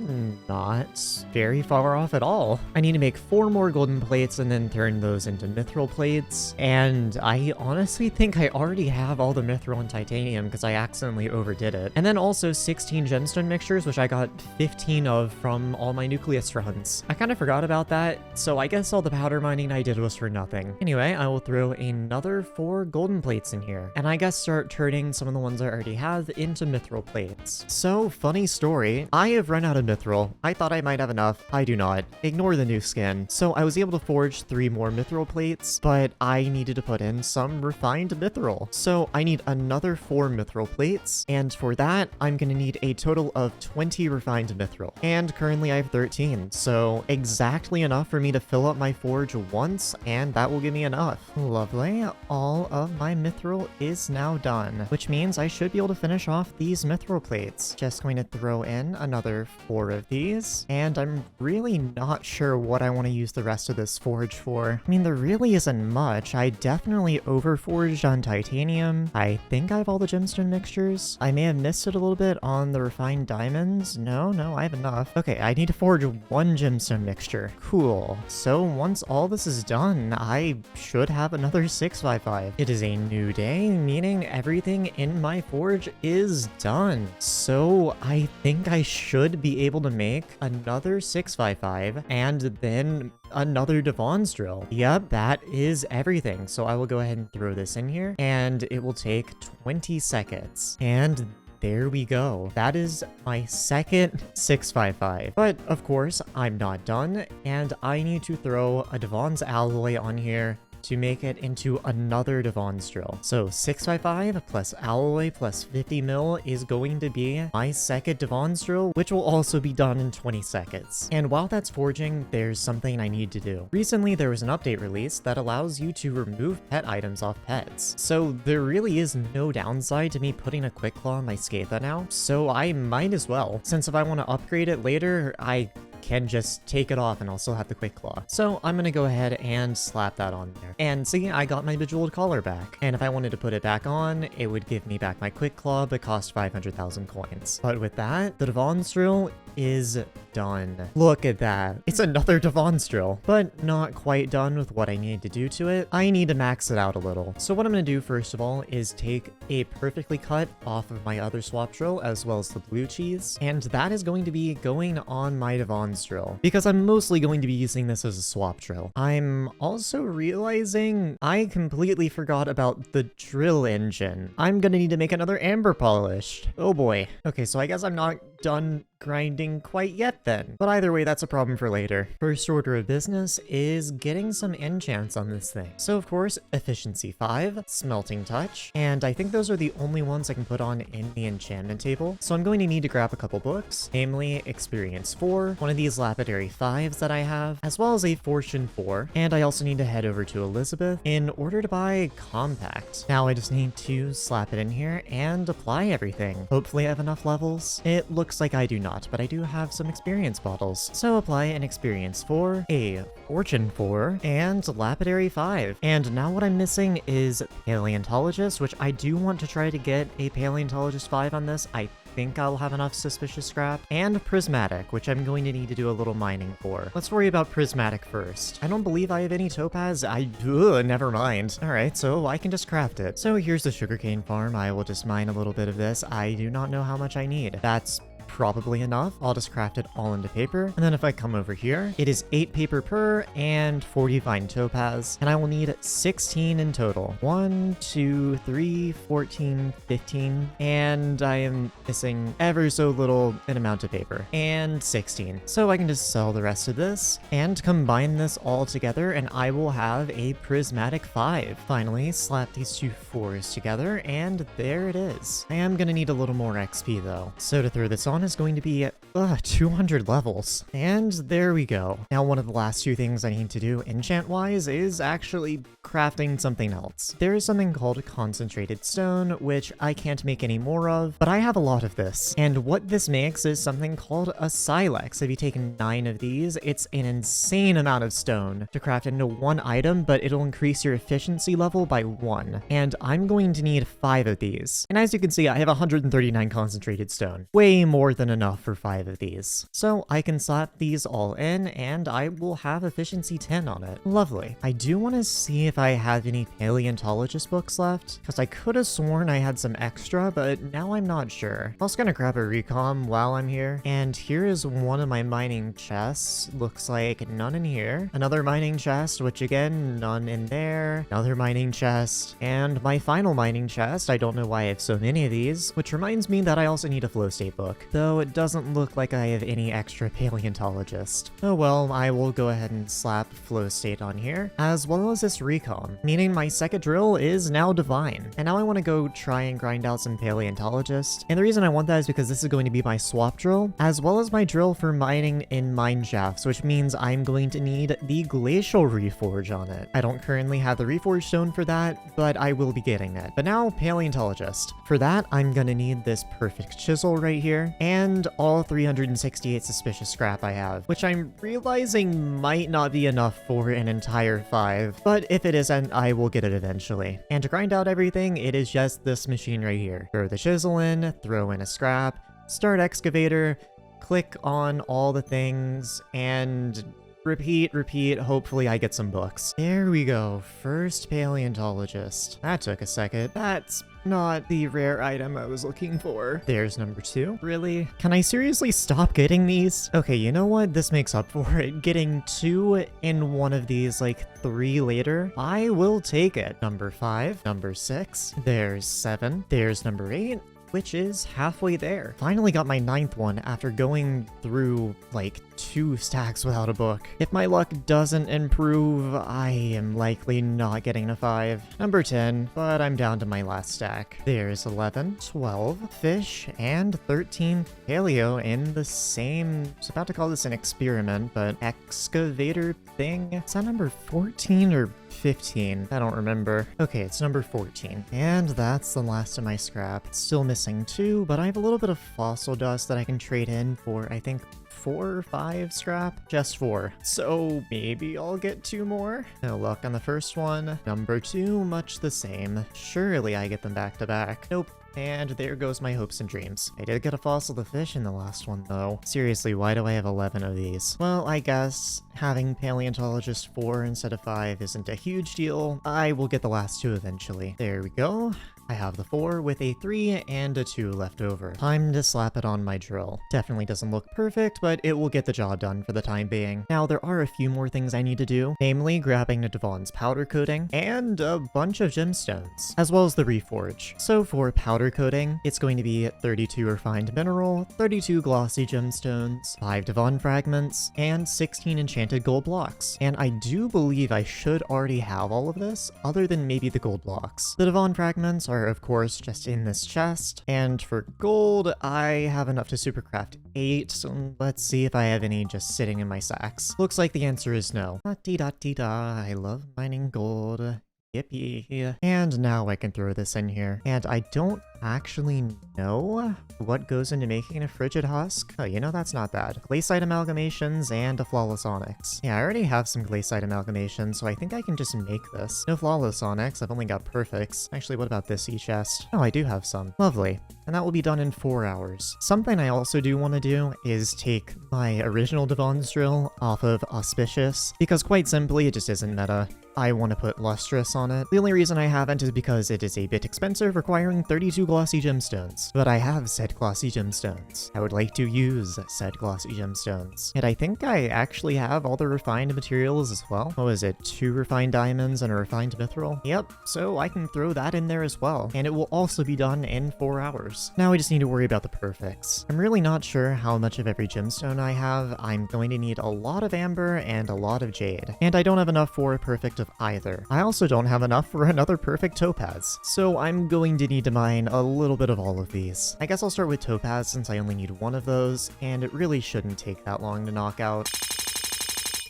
[SPEAKER 1] not very far off at all. I need to make 4 more golden plates and then turn those into mithril plates. And I honestly think I already have all the mithril and titanium because I accidentally overdid it. And then also 16 gemstone mixtures, which I got 15 of from all my nucleus runs. I kind of forgot about that, so I guess all the powder mining I did was for nothing. Anyway, I will throw another 4 golden plates in here, and I guess start turning some of the ones I already have into mithril plates. So, funny story, I have run out of mithril. I thought I might have enough. I do not. Ignore the new skin. So I was able to forge 3 more mithril plates, but I needed to put in some refined mithril. So I need another 4 mithril plates, and for that, I'm gonna need a total of 20 refined mithril. And currently I have 13, so exactly enough for me to fill up my forge once, and that will give me enough. Lovely. All of my mithril is now done, which means I should be able to finish off these mithril plates. Just going to throw in another 4 of these, and I'm really not sure what I want to use the rest of this forge for. I mean, there really isn't much. I definitely overforged on titanium. I think I have all the gemstone mixtures. I may have missed it a little bit on the refined diamonds. No, I have enough. Okay, I need to forge 1 gemstone mixture. Cool. So once all this is done, I should have another 655. It is a new day, meaning everything in my forge is done. So I think I should be able to make another 655 and then another Divan's drill. Yep, that is everything. So I will go ahead and throw this in here, and it will take 20 seconds. And there we go. That is my second 655. But of course, I'm not done, and I need to throw a Divan's alloy on here to make it into another Divan's drill. So 655 plus alloy plus 50 mil is going to be my second Divan's drill, which will also be done in 20 seconds. And while that's forging, there's something I need to do. Recently, there was an update released that allows you to remove pet items off pets. So there really is no downside to me putting a quick claw on my Skatha now, so I might as well. Since if I want to upgrade it later, I can just take it off and I'll still have the quick claw. So I'm gonna go ahead and slap that on there. And see, I got my bejeweled collar back. And if I wanted to put it back on, it would give me back my quick claw, but cost 500,000 coins. But with that, the Divan's drill is done. Look at that. It's another Divan's drill, but not quite done with what I need to do to it. I need to max it out a little. So what I'm gonna do first of all is take a perfectly cut off of my other swap drill as well as the blue cheese, and that is going to be going on my Divan's drill because I'm mostly going to be using this as a swap drill. I'm also realizing I completely forgot about the drill engine. I'm gonna need to make another amber polished. Oh boy. Okay, so I guess I'm not done grinding quite yet then. But either way, that's a problem for later. First order of business is getting some enchants on this thing. So of course, efficiency 5, smelting touch, and I think those are the only ones I can put on in the enchantment table. So I'm going to need to grab a couple books, namely experience 4, one of these lapidary 5s that I have, as well as a fortune 4, and I also need to head over to Elizabeth in order to buy compact. Now I just need to slap it in here and apply everything. Hopefully I have enough levels. It looks like I do not, but I do have some experience bottles. So apply an experience 4, a fortune 4, and lapidary 5. And now what I'm missing is paleontologist, which I do want to try to get a paleontologist 5 on this. I think I'll have enough suspicious scrap, and prismatic, which I'm going to need to do a little mining for. Let's worry about prismatic first. I don't believe I have any topaz. Never mind. All right, so I can just craft it. So here's the sugarcane farm. I will just mine a little bit of this. I do not know how much I need. That's probably enough. I'll just craft it all into paper. And then if I come over here, it is 8 paper per and 40 fine topaz. And I will need 16 in total. 1, 2, 3, 14, 15. And I am missing ever so little an amount of paper. And 16. So I can just sell the rest of this and combine this all together, and I will have a prismatic 5. Finally, slap these two 4s together, and there it is. I am gonna need a little more XP though. So to throw this on is going to be 200 levels. And there we go. Now one of the last two things I need to do enchant-wise is actually crafting something else. There is something called concentrated stone, which I can't make any more of, but I have a lot of this. And what this makes is something called a silex. If you take 9 of these, it's an insane amount of stone to craft into one item, but it'll increase your efficiency level by 1. And I'm going to need 5 of these. And as you can see, I have 139 concentrated stone. Way more than enough for 5 of these. So I can slap these all in, and I will have efficiency 10 on it. Lovely. I do want to see if I have any paleontologist books left, because I could have sworn I had some extra, but now I'm not sure. I'm also gonna grab a recom while I'm here. And here is one of my mining chests. Looks like none in here. Another mining chest, which again, none in there. Another mining chest. And my final mining chest. I don't know why I have so many of these, which reminds me that I also need a flow state book, though it doesn't look like I have any extra paleontologist. Oh well, I will go ahead and slap flow state on here, as well as this recom, meaning my second drill is now divine. And now I want to go try and grind out some paleontologist. And the reason I want that is because this is going to be my swap drill, as well as my drill for mining in mine shafts, which means I'm going to need the glacial reforge on it. I don't currently have the reforge stone for that, but I will be getting it. But now paleontologist. For that, I'm gonna need this perfect chisel right here, and all 368 suspicious scrap I have, which I'm realizing might not be enough for an entire 5, but if it isn't, I will get it eventually. And to grind out everything, it is just this machine right here. Throw the chisel in, throw in a scrap, start excavator, click on all the things, and repeat, hopefully I get some books. There we go, first paleontologist. That took a second. That's not the rare item I was looking for. There's number 2. Really? Can I seriously stop getting these? Okay, you know what? This makes up for it. Getting 2 in one of these, like 3 later, I will take it. Number 5, number 6, there's 7, there's number 8, which is halfway there. Finally got my 9th one after going through like 2 stacks without a book. If my luck doesn't improve, I am likely not getting a 5. Number 10, but I'm down to my last stack. There's 11, 12 fish, and 13 paleo in the same, I was about to call this an experiment, but excavator thing? Is that number 14 or 15? I don't remember. Okay, it's number 14. And that's the last of my scrap. It's still missing 2, but I have a little bit of fossil dust that I can trade in for, I think, 4 or 5 scrap? Just 4. So maybe I'll get 2 more? No luck on the first one. Number 2, much the same. Surely I get them back to back. Nope. And there goes my hopes and dreams. I did get a fossil to fish in the last one though. Seriously, why do I have 11 of these? Well, I guess having paleontologist 4 instead of 5 isn't a huge deal. I will get the last 2 eventually. There we go. I have the 4 with a 3 and a 2 left over. Time to slap it on my drill. Definitely doesn't look perfect, but it will get the job done for the time being. Now, there are a few more things I need to do, namely grabbing Devon's powder coating and a bunch of gemstones, as well as the reforge. So for powder coating, it's going to be 32 refined mineral, 32 glossy gemstones, 5 Devon fragments, and 16 enchanted gold blocks. And I do believe I should already have all of this, other than maybe the gold blocks. The Devon fragments are of course just in this chest, and for gold I have enough to supercraft 8, so let's see if I have any just sitting in my sacks. Looks like the answer is no. Da-dee-da-dee-da, I love mining gold. Yippee. And now I can throw this in here. And I don't actually know what goes into making a frigid husk. Oh, you know, that's not bad. Glaciite amalgamations and a flawless onyx. Yeah, I already have some glaciite amalgamations, so I think I can just make this. No flawless onyx, I've only got perfects. Actually, what about this e-chest? Oh, I do have some. Lovely. And that will be done in 4 hours. Something I also do want to do is take my original Devon's drill off of auspicious, because quite simply, it just isn't meta. I want to put lustrous on it. The only reason I haven't is because it is a bit expensive, requiring 32 glossy gemstones, but I have said glossy gemstones. I would like to use said glossy gemstones. And I think I actually have all the refined materials as well. What was it? 2 refined diamonds and a refined mithril? Yep, so I can throw that in there as well. And it will also be done in 4 hours. Now I just need to worry about the perfects. I'm really not sure how much of every gemstone I have. I'm going to need a lot of amber and a lot of jade. And I don't have enough for a perfect of either. I also don't have enough for another perfect topaz. So I'm going to need to mine a little bit of all of these. I guess I'll start with topaz since I only need 1 of those, and it really shouldn't take that long to knock out.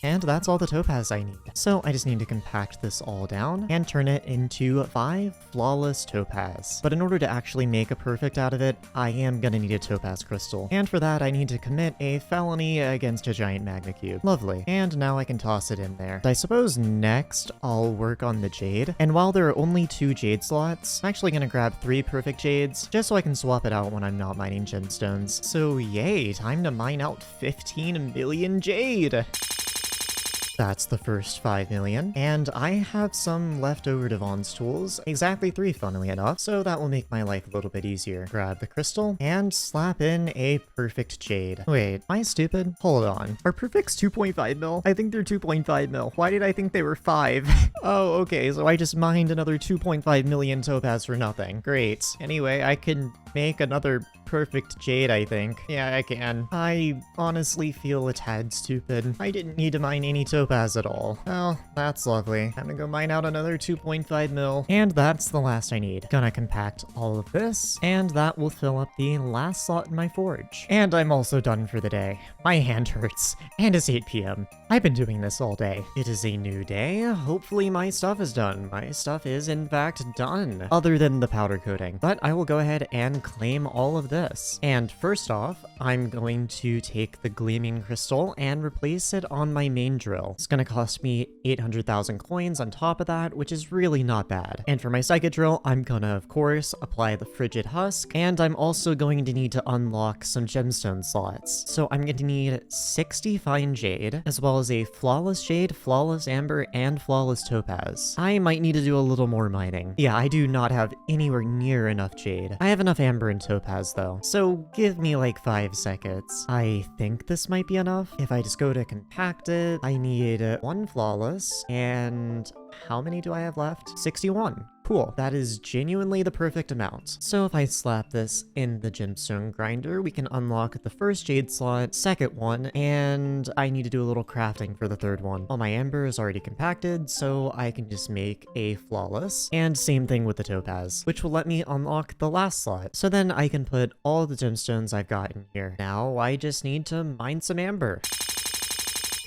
[SPEAKER 1] And that's all the topaz I need. So I just need to compact this all down and turn it into 5 flawless topaz. But in order to actually make a perfect out of it, I am gonna need a topaz crystal. And for that, I need to commit a felony against a giant magma cube. Lovely. And now I can toss it in there. I suppose next I'll work on the jade. And while there are only 2 jade slots, I'm actually gonna grab 3 perfect jades just so I can swap it out when I'm not mining gemstones. So yay, time to mine out 15 million jade. That's the first 5 million, and I have some leftover Divan's tools, exactly 3 funnily enough, so that will make my life a little bit easier. Grab the crystal, and slap in a perfect jade. Wait, am I stupid? Hold on. Are perfects 2.5 mil? I think they're 2.5 mil. Why did I think they were 5? Oh, okay, so I just mined another 2.5 million topaz for nothing. Great. Anyway, I can make another perfect jade, I think. Yeah, I can. I honestly feel a tad stupid. I didn't need to mine any topaz at all. Well, that's lovely. I'm gonna go mine out another 2.5 mil. And that's the last I need. Gonna compact all of this, and that will fill up the last slot in my forge. And I'm also done for the day. My hand hurts, and it's 8 p.m. I've been doing this all day. It is a new day. Hopefully my stuff is done. My stuff is in fact done, other than the powder coating. But I will go ahead and claim all of this. And first off, I'm going to take the gleaming crystal and replace it on my main drill. It's gonna cost me 800,000 coins on top of that, which is really not bad. And for my psychic drill, I'm gonna, of course, apply the frigid husk, and I'm also going to need to unlock some gemstone slots. So I'm going to need 60 fine jade, as well as a flawless jade, flawless amber, and flawless topaz. I might need to do a little more mining. Yeah, I do not have anywhere near enough jade. I have enough amber and topaz though, so give me like 5 seconds. I think this might be enough. If I just go to compact it, I need 1 flawless, and how many do I have left? 61. Cool. That is genuinely the perfect amount. So if I slap this in the gemstone grinder, we can unlock the first jade slot, second one, and I need to do a little crafting for the third one. All my amber is already compacted, so I can just make a flawless, and same thing with the topaz, which will let me unlock the last slot. So then I can put all the gemstones I've got in here. Now I just need to mine some amber.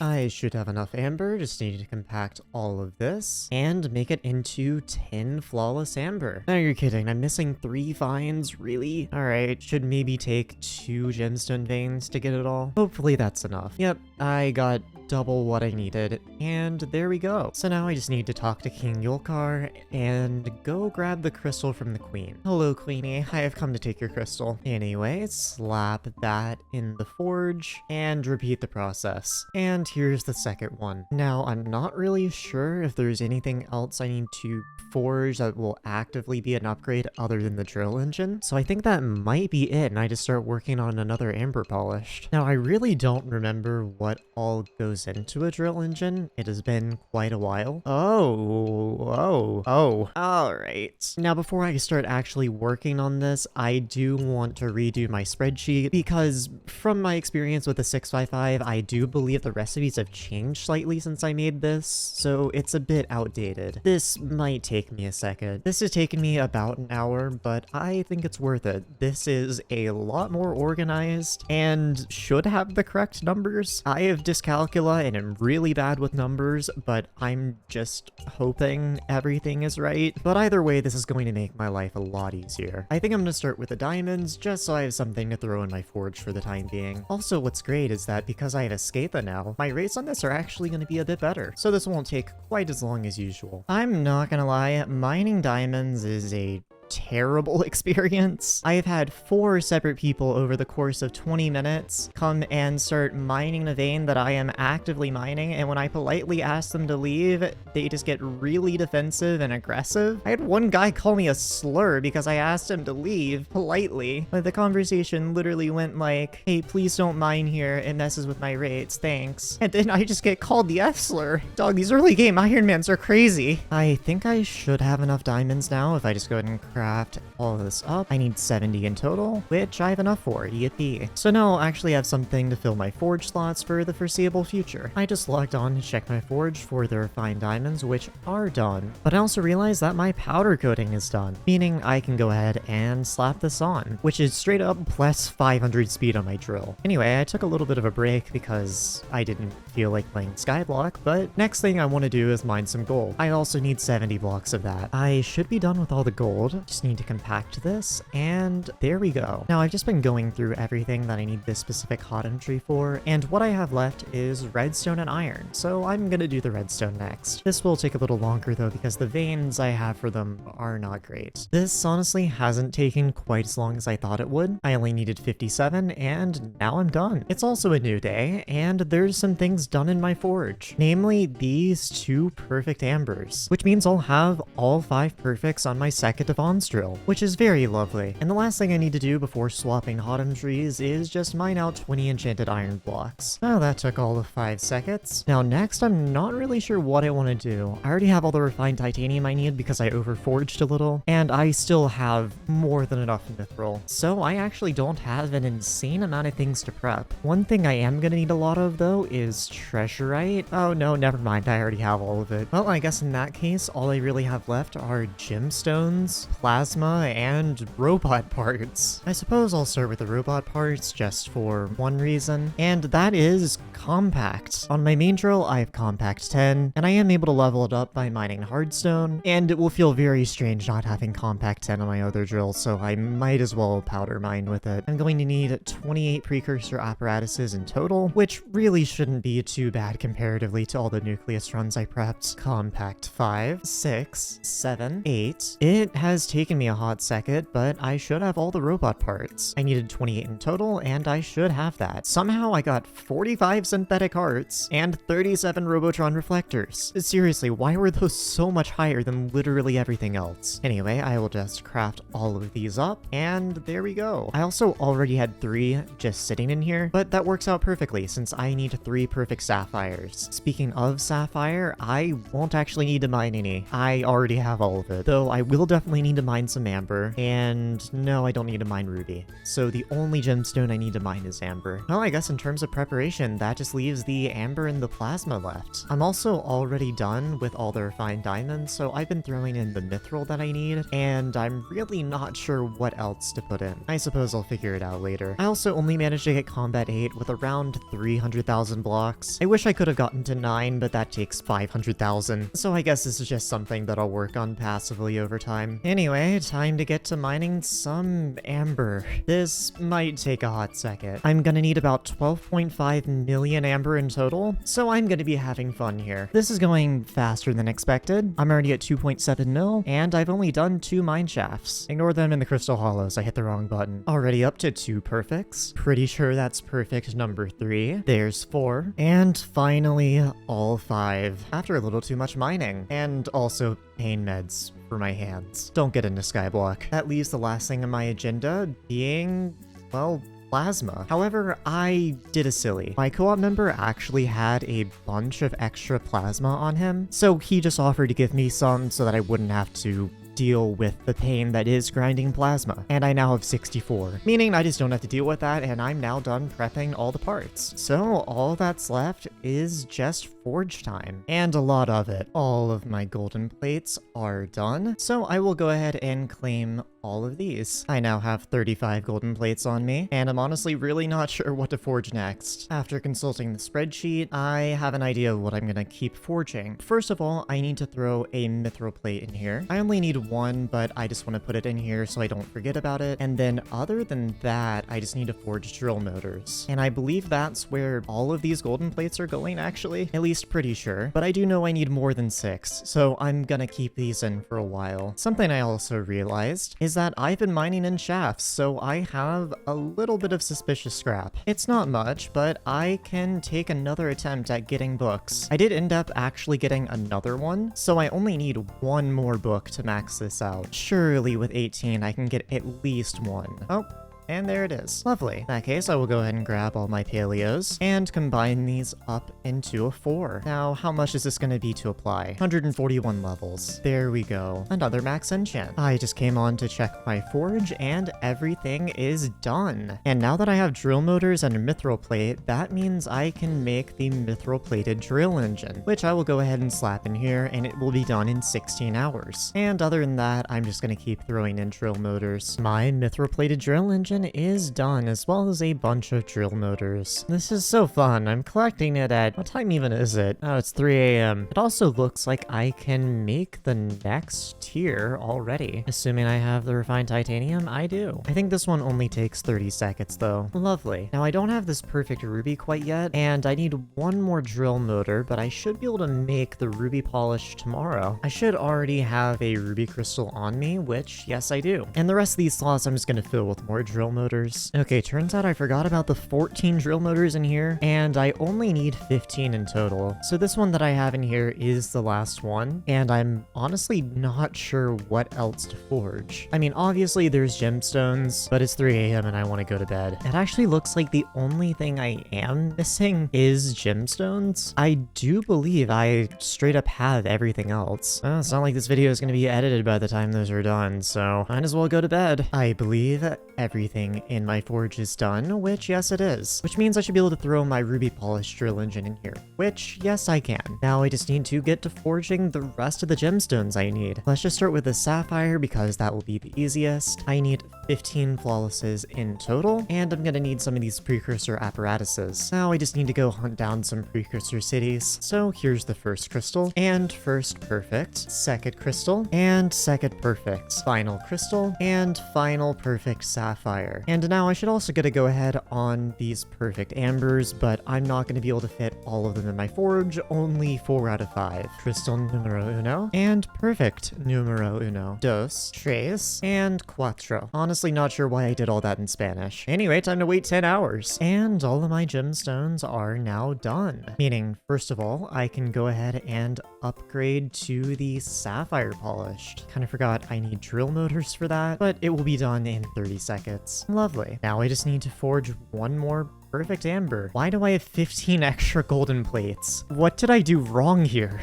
[SPEAKER 1] I should have enough amber, just need to compact all of this and make it into 10 flawless amber. No, you're kidding, I'm missing 3 vines, really? Alright, should maybe take 2 gemstone veins to get it all. Hopefully that's enough. Yep, I got double what I needed, and there we go. So now I just need to talk to King Yulkar and go grab the crystal from the queen. Hello, Queenie, I have come to take your crystal. Anyway, slap that in the forge and repeat the process. And here's the second one. Now, I'm not really sure if there's anything else I need to forge that will actively be an upgrade other than the drill engine, so I think that might be it, and I just start working on another amber polished. Now, I really don't remember what all goes into a drill engine. It has been quite a while. Oh, alright. Now, before I start actually working on this, I do want to redo my spreadsheet, because from my experience with the 655, I do believe the recipes have changed slightly since I made this, so it's a bit outdated. This might take me a second. This has taken me about an hour, but I think it's worth it. This is a lot more organized and should have the correct numbers. I have dyscalculia and am really bad with numbers, but I'm just hoping everything is right. But either way, this is going to make my life a lot easier. I think I'm going to start with the diamonds, just so I have something to throw in my forge for the time being. Also, what's great is that because I have Escapa now, my rates on this are actually going to be a bit better, so this won't take quite as long as usual. I'm not gonna lie, mining diamonds is a terrible experience. I have had 4 separate people over the course of 20 minutes come and start mining a vein that I am actively mining, and when I politely ask them to leave, they just get really defensive and aggressive. I had one guy call me a slur because I asked him to leave politely, but the conversation literally went like, hey, please don't mine here, it messes with my rates, thanks. And then I just get called the F slur. Dog, these early game Ironmans are crazy. I think I should have enough diamonds now if I just go ahead and craft all of this up. I need 70 in total, which I have enough for, yippee. So now I'll actually have something to fill my forge slots for the foreseeable future. I just logged on to check my forge for the refined diamonds, which are done, but I also realized that my powder coating is done, meaning I can go ahead and slap this on, which is straight up plus 500 speed on my drill. Anyway, I took a little bit of a break because I didn't feel like playing Skyblock, but next thing I want to do is mine some gold. I also need 70 blocks of that. I should be done with all the gold, just need to compact this, and there we go. Now I've just been going through everything that I need this specific hot entry for, and what I have left is redstone and iron, so I'm gonna do the redstone next. This will take a little longer though because the veins I have for them are not great. This honestly hasn't taken quite as long as I thought it would. I only needed 57 and now I'm done. It's also a new day and there's some things done in my forge, namely these 2 perfect ambers, which means I'll have all 5 perfects on my second Devon's drill, which is very lovely. And the last thing I need to do before swapping hot entries is just mine out 20 enchanted iron blocks. Well, that took all of 5 seconds. Now next, I'm not really sure what I want to do. I already have all the refined titanium I need because I overforged a little, and I still have more than enough mithril. So I actually don't have an insane amount of things to prep. One thing I am gonna need a lot of though is treasurite. Oh no, never mind, I already have all of it. Well, I guess in that case, all I really have left are gemstones, plasma, and robot parts. I suppose I'll start with the robot parts just for one reason, and that is compact. On my main drill, I have compact 10, and I am able to level it up by mining hardstone, and it will feel very strange not having compact 10 on my other drill, so I might as well powder mine with it. I'm going to need 28 precursor apparatuses in total, which really shouldn't be too bad comparatively to all the nucleus runs I prepped. Compact 5, 6, 7, 8. It has taken me a hot second, but I should have all the robot parts. I needed 28 in total, and I should have that. Somehow I got 45 synthetic hearts and 37 Robotron reflectors. Seriously, why were those so much higher than literally everything else? Anyway, I will just craft all of these up, and there we go. I also already had 3 just sitting in here, but that works out perfectly since I need 3 perfect sapphires. Speaking of sapphire, I won't actually need to mine any. I already have all of it, though I will definitely need to mine some amber, and no, I don't need to mine ruby. So the only gemstone I need to mine is amber. Well, I guess in terms of preparation, that just leaves the amber and the plasma left. I'm also already done with all the refined diamonds, so I've been throwing in the mithril that I need, and I'm really not sure what else to put in. I suppose I'll figure it out later. I also only managed to get combat 8 with around 300,000 blocks. I wish I could have gotten to 9, but that takes 500,000, so I guess this is just something that I'll work on passively over time. Anyway, time to get to mining some amber. This might take a hot second. I'm gonna need about 12.5 million amber in total, so I'm gonna be having fun here. This is going faster than expected. I'm already at 2.7 mil, and I've only done 2 mine shafts. Ignore them in the crystal hollows, I hit the wrong button. Already up to 2 perfects. Pretty sure that's perfect number 3. There's 4. And finally, all 5. After a little too much mining. And also pain meds for my hands. Don't get into Skyblock. That leaves the last thing on my agenda being, well, plasma. However, I did a silly. My co-op member actually had a bunch of extra plasma on him, so he just offered to give me some so that I wouldn't have to deal with the pain that is grinding plasma. And I now have 64, meaning I just don't have to deal with that, and I'm now done prepping all the parts. So all that's left is just forge time, and a lot of it. All of my golden plates are done, so I will go ahead and claim all of these. I now have 35 golden plates on me, and I'm honestly really not sure what to forge next. After consulting the spreadsheet, I have an idea of what I'm gonna keep forging. First of all, I need to throw a mithril plate in here. I only need one, but I just want to put it in here so I don't forget about it. And then other than that, I just need to forge drill motors. And I believe that's where all of these golden plates are going, actually. At least pretty sure. But I do know I need more than 6, so I'm gonna keep these in for a while. Something I also realized is that I've been mining in shafts, so I have a little bit of suspicious scrap. It's not much, but I can take another attempt at getting books. I did end up actually getting another one, so I only need one more book to max this out. Surely with 18 I can get at least one. Oh, and there it is. Lovely. In that case, I will go ahead and grab all my paleos and combine these up into a 4. Now, how much is this going to be to apply? 141 levels. There we go. Another max enchant. I just came on to check my forge and everything is done. And now that I have drill motors and a mithril plate, that means I can make the mithril plated drill engine, which I will go ahead and slap in here and it will be done in 16 hours. And other than that, I'm just going to keep throwing in drill motors. My mithril plated drill engine is done, as well as a bunch of drill motors. This is so fun. I'm collecting it at... what time even is it? Oh, it's 3 a.m. It also looks like I can make the next tier already. Assuming I have the refined titanium, I do. I think this one only takes 30 seconds though. Lovely. Now I don't have this perfect ruby quite yet, and I need one more drill motor, but I should be able to make the ruby polish tomorrow. I should already have a ruby crystal on me, which yes I do. And the rest of these slots I'm just gonna fill with more drill motors. Okay, turns out I forgot about the 14 drill motors in here, and I only need 15 in total. So this one that I have in here is the last one, and I'm honestly not sure what else to forge. I mean, obviously there's gemstones, but it's 3 a.m. and I want to go to bed. It actually looks like the only thing I am missing is gemstones. I do believe I straight up have everything else. Well, it's not like this video is going to be edited by the time those are done, so might as well go to bed. I believe everything in my forge is done, which yes it is. Which means I should be able to throw my ruby polish drill engine in here, which yes I can. Now I just need to get to forging the rest of the gemstones I need. Let's just start with the sapphire because that will be the easiest. I need 15 flawlesses in total, and I'm gonna need some of these precursor apparatuses. Now I just need to go hunt down some precursor cities. So here's the first crystal, and first perfect, second crystal, and second perfect, final crystal, and final perfect sapphire. And now I should also get to go ahead on these perfect ambers, but I'm not going to be able to fit all of them in my forge, only 4 out of 5. Crystal numero uno, and perfect numero uno, dos, tres, and cuatro. Honestly, not sure why I did all that in Spanish. Anyway, time to wait 10 hours. And all of my gemstones are now done. Meaning, first of all, I can go ahead and upgrade to the sapphire polished. Kind of forgot I need drill motors for that, but it will be done in 30 seconds. Lovely. Now I just need to forge one more perfect amber. Why do I have 15 extra golden plates? What did I do wrong here?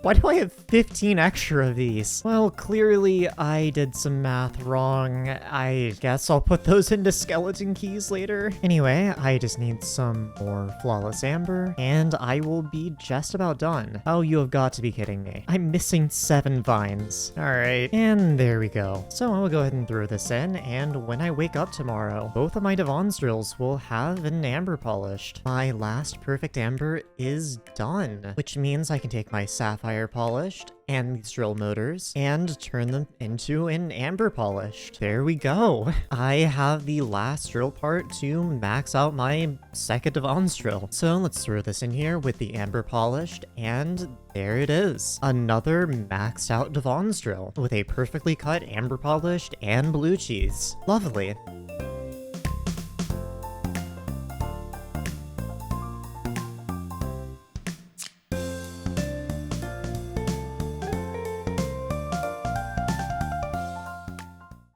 [SPEAKER 1] Why do I have 15 extra of these? Well, clearly I did some math wrong. I guess I'll put those into skeleton keys later. Anyway, I just need some more flawless amber, and I will be just about done. Oh, you have got to be kidding me. I'm missing 7 vines. All right, and there we go. So I will go ahead and throw this in, and when I wake up tomorrow, both of my Divan's drills will have an amber polished. My last perfect amber is done, which means I can take my sapphire polished and these drill motors and turn them into an amber polished. There we go. I have the last drill part to max out my second Divan's drill. So let's throw this in here with the amber polished, and there it is. Another maxed out Divan's drill with a perfectly cut amber polished and blue cheese. Lovely.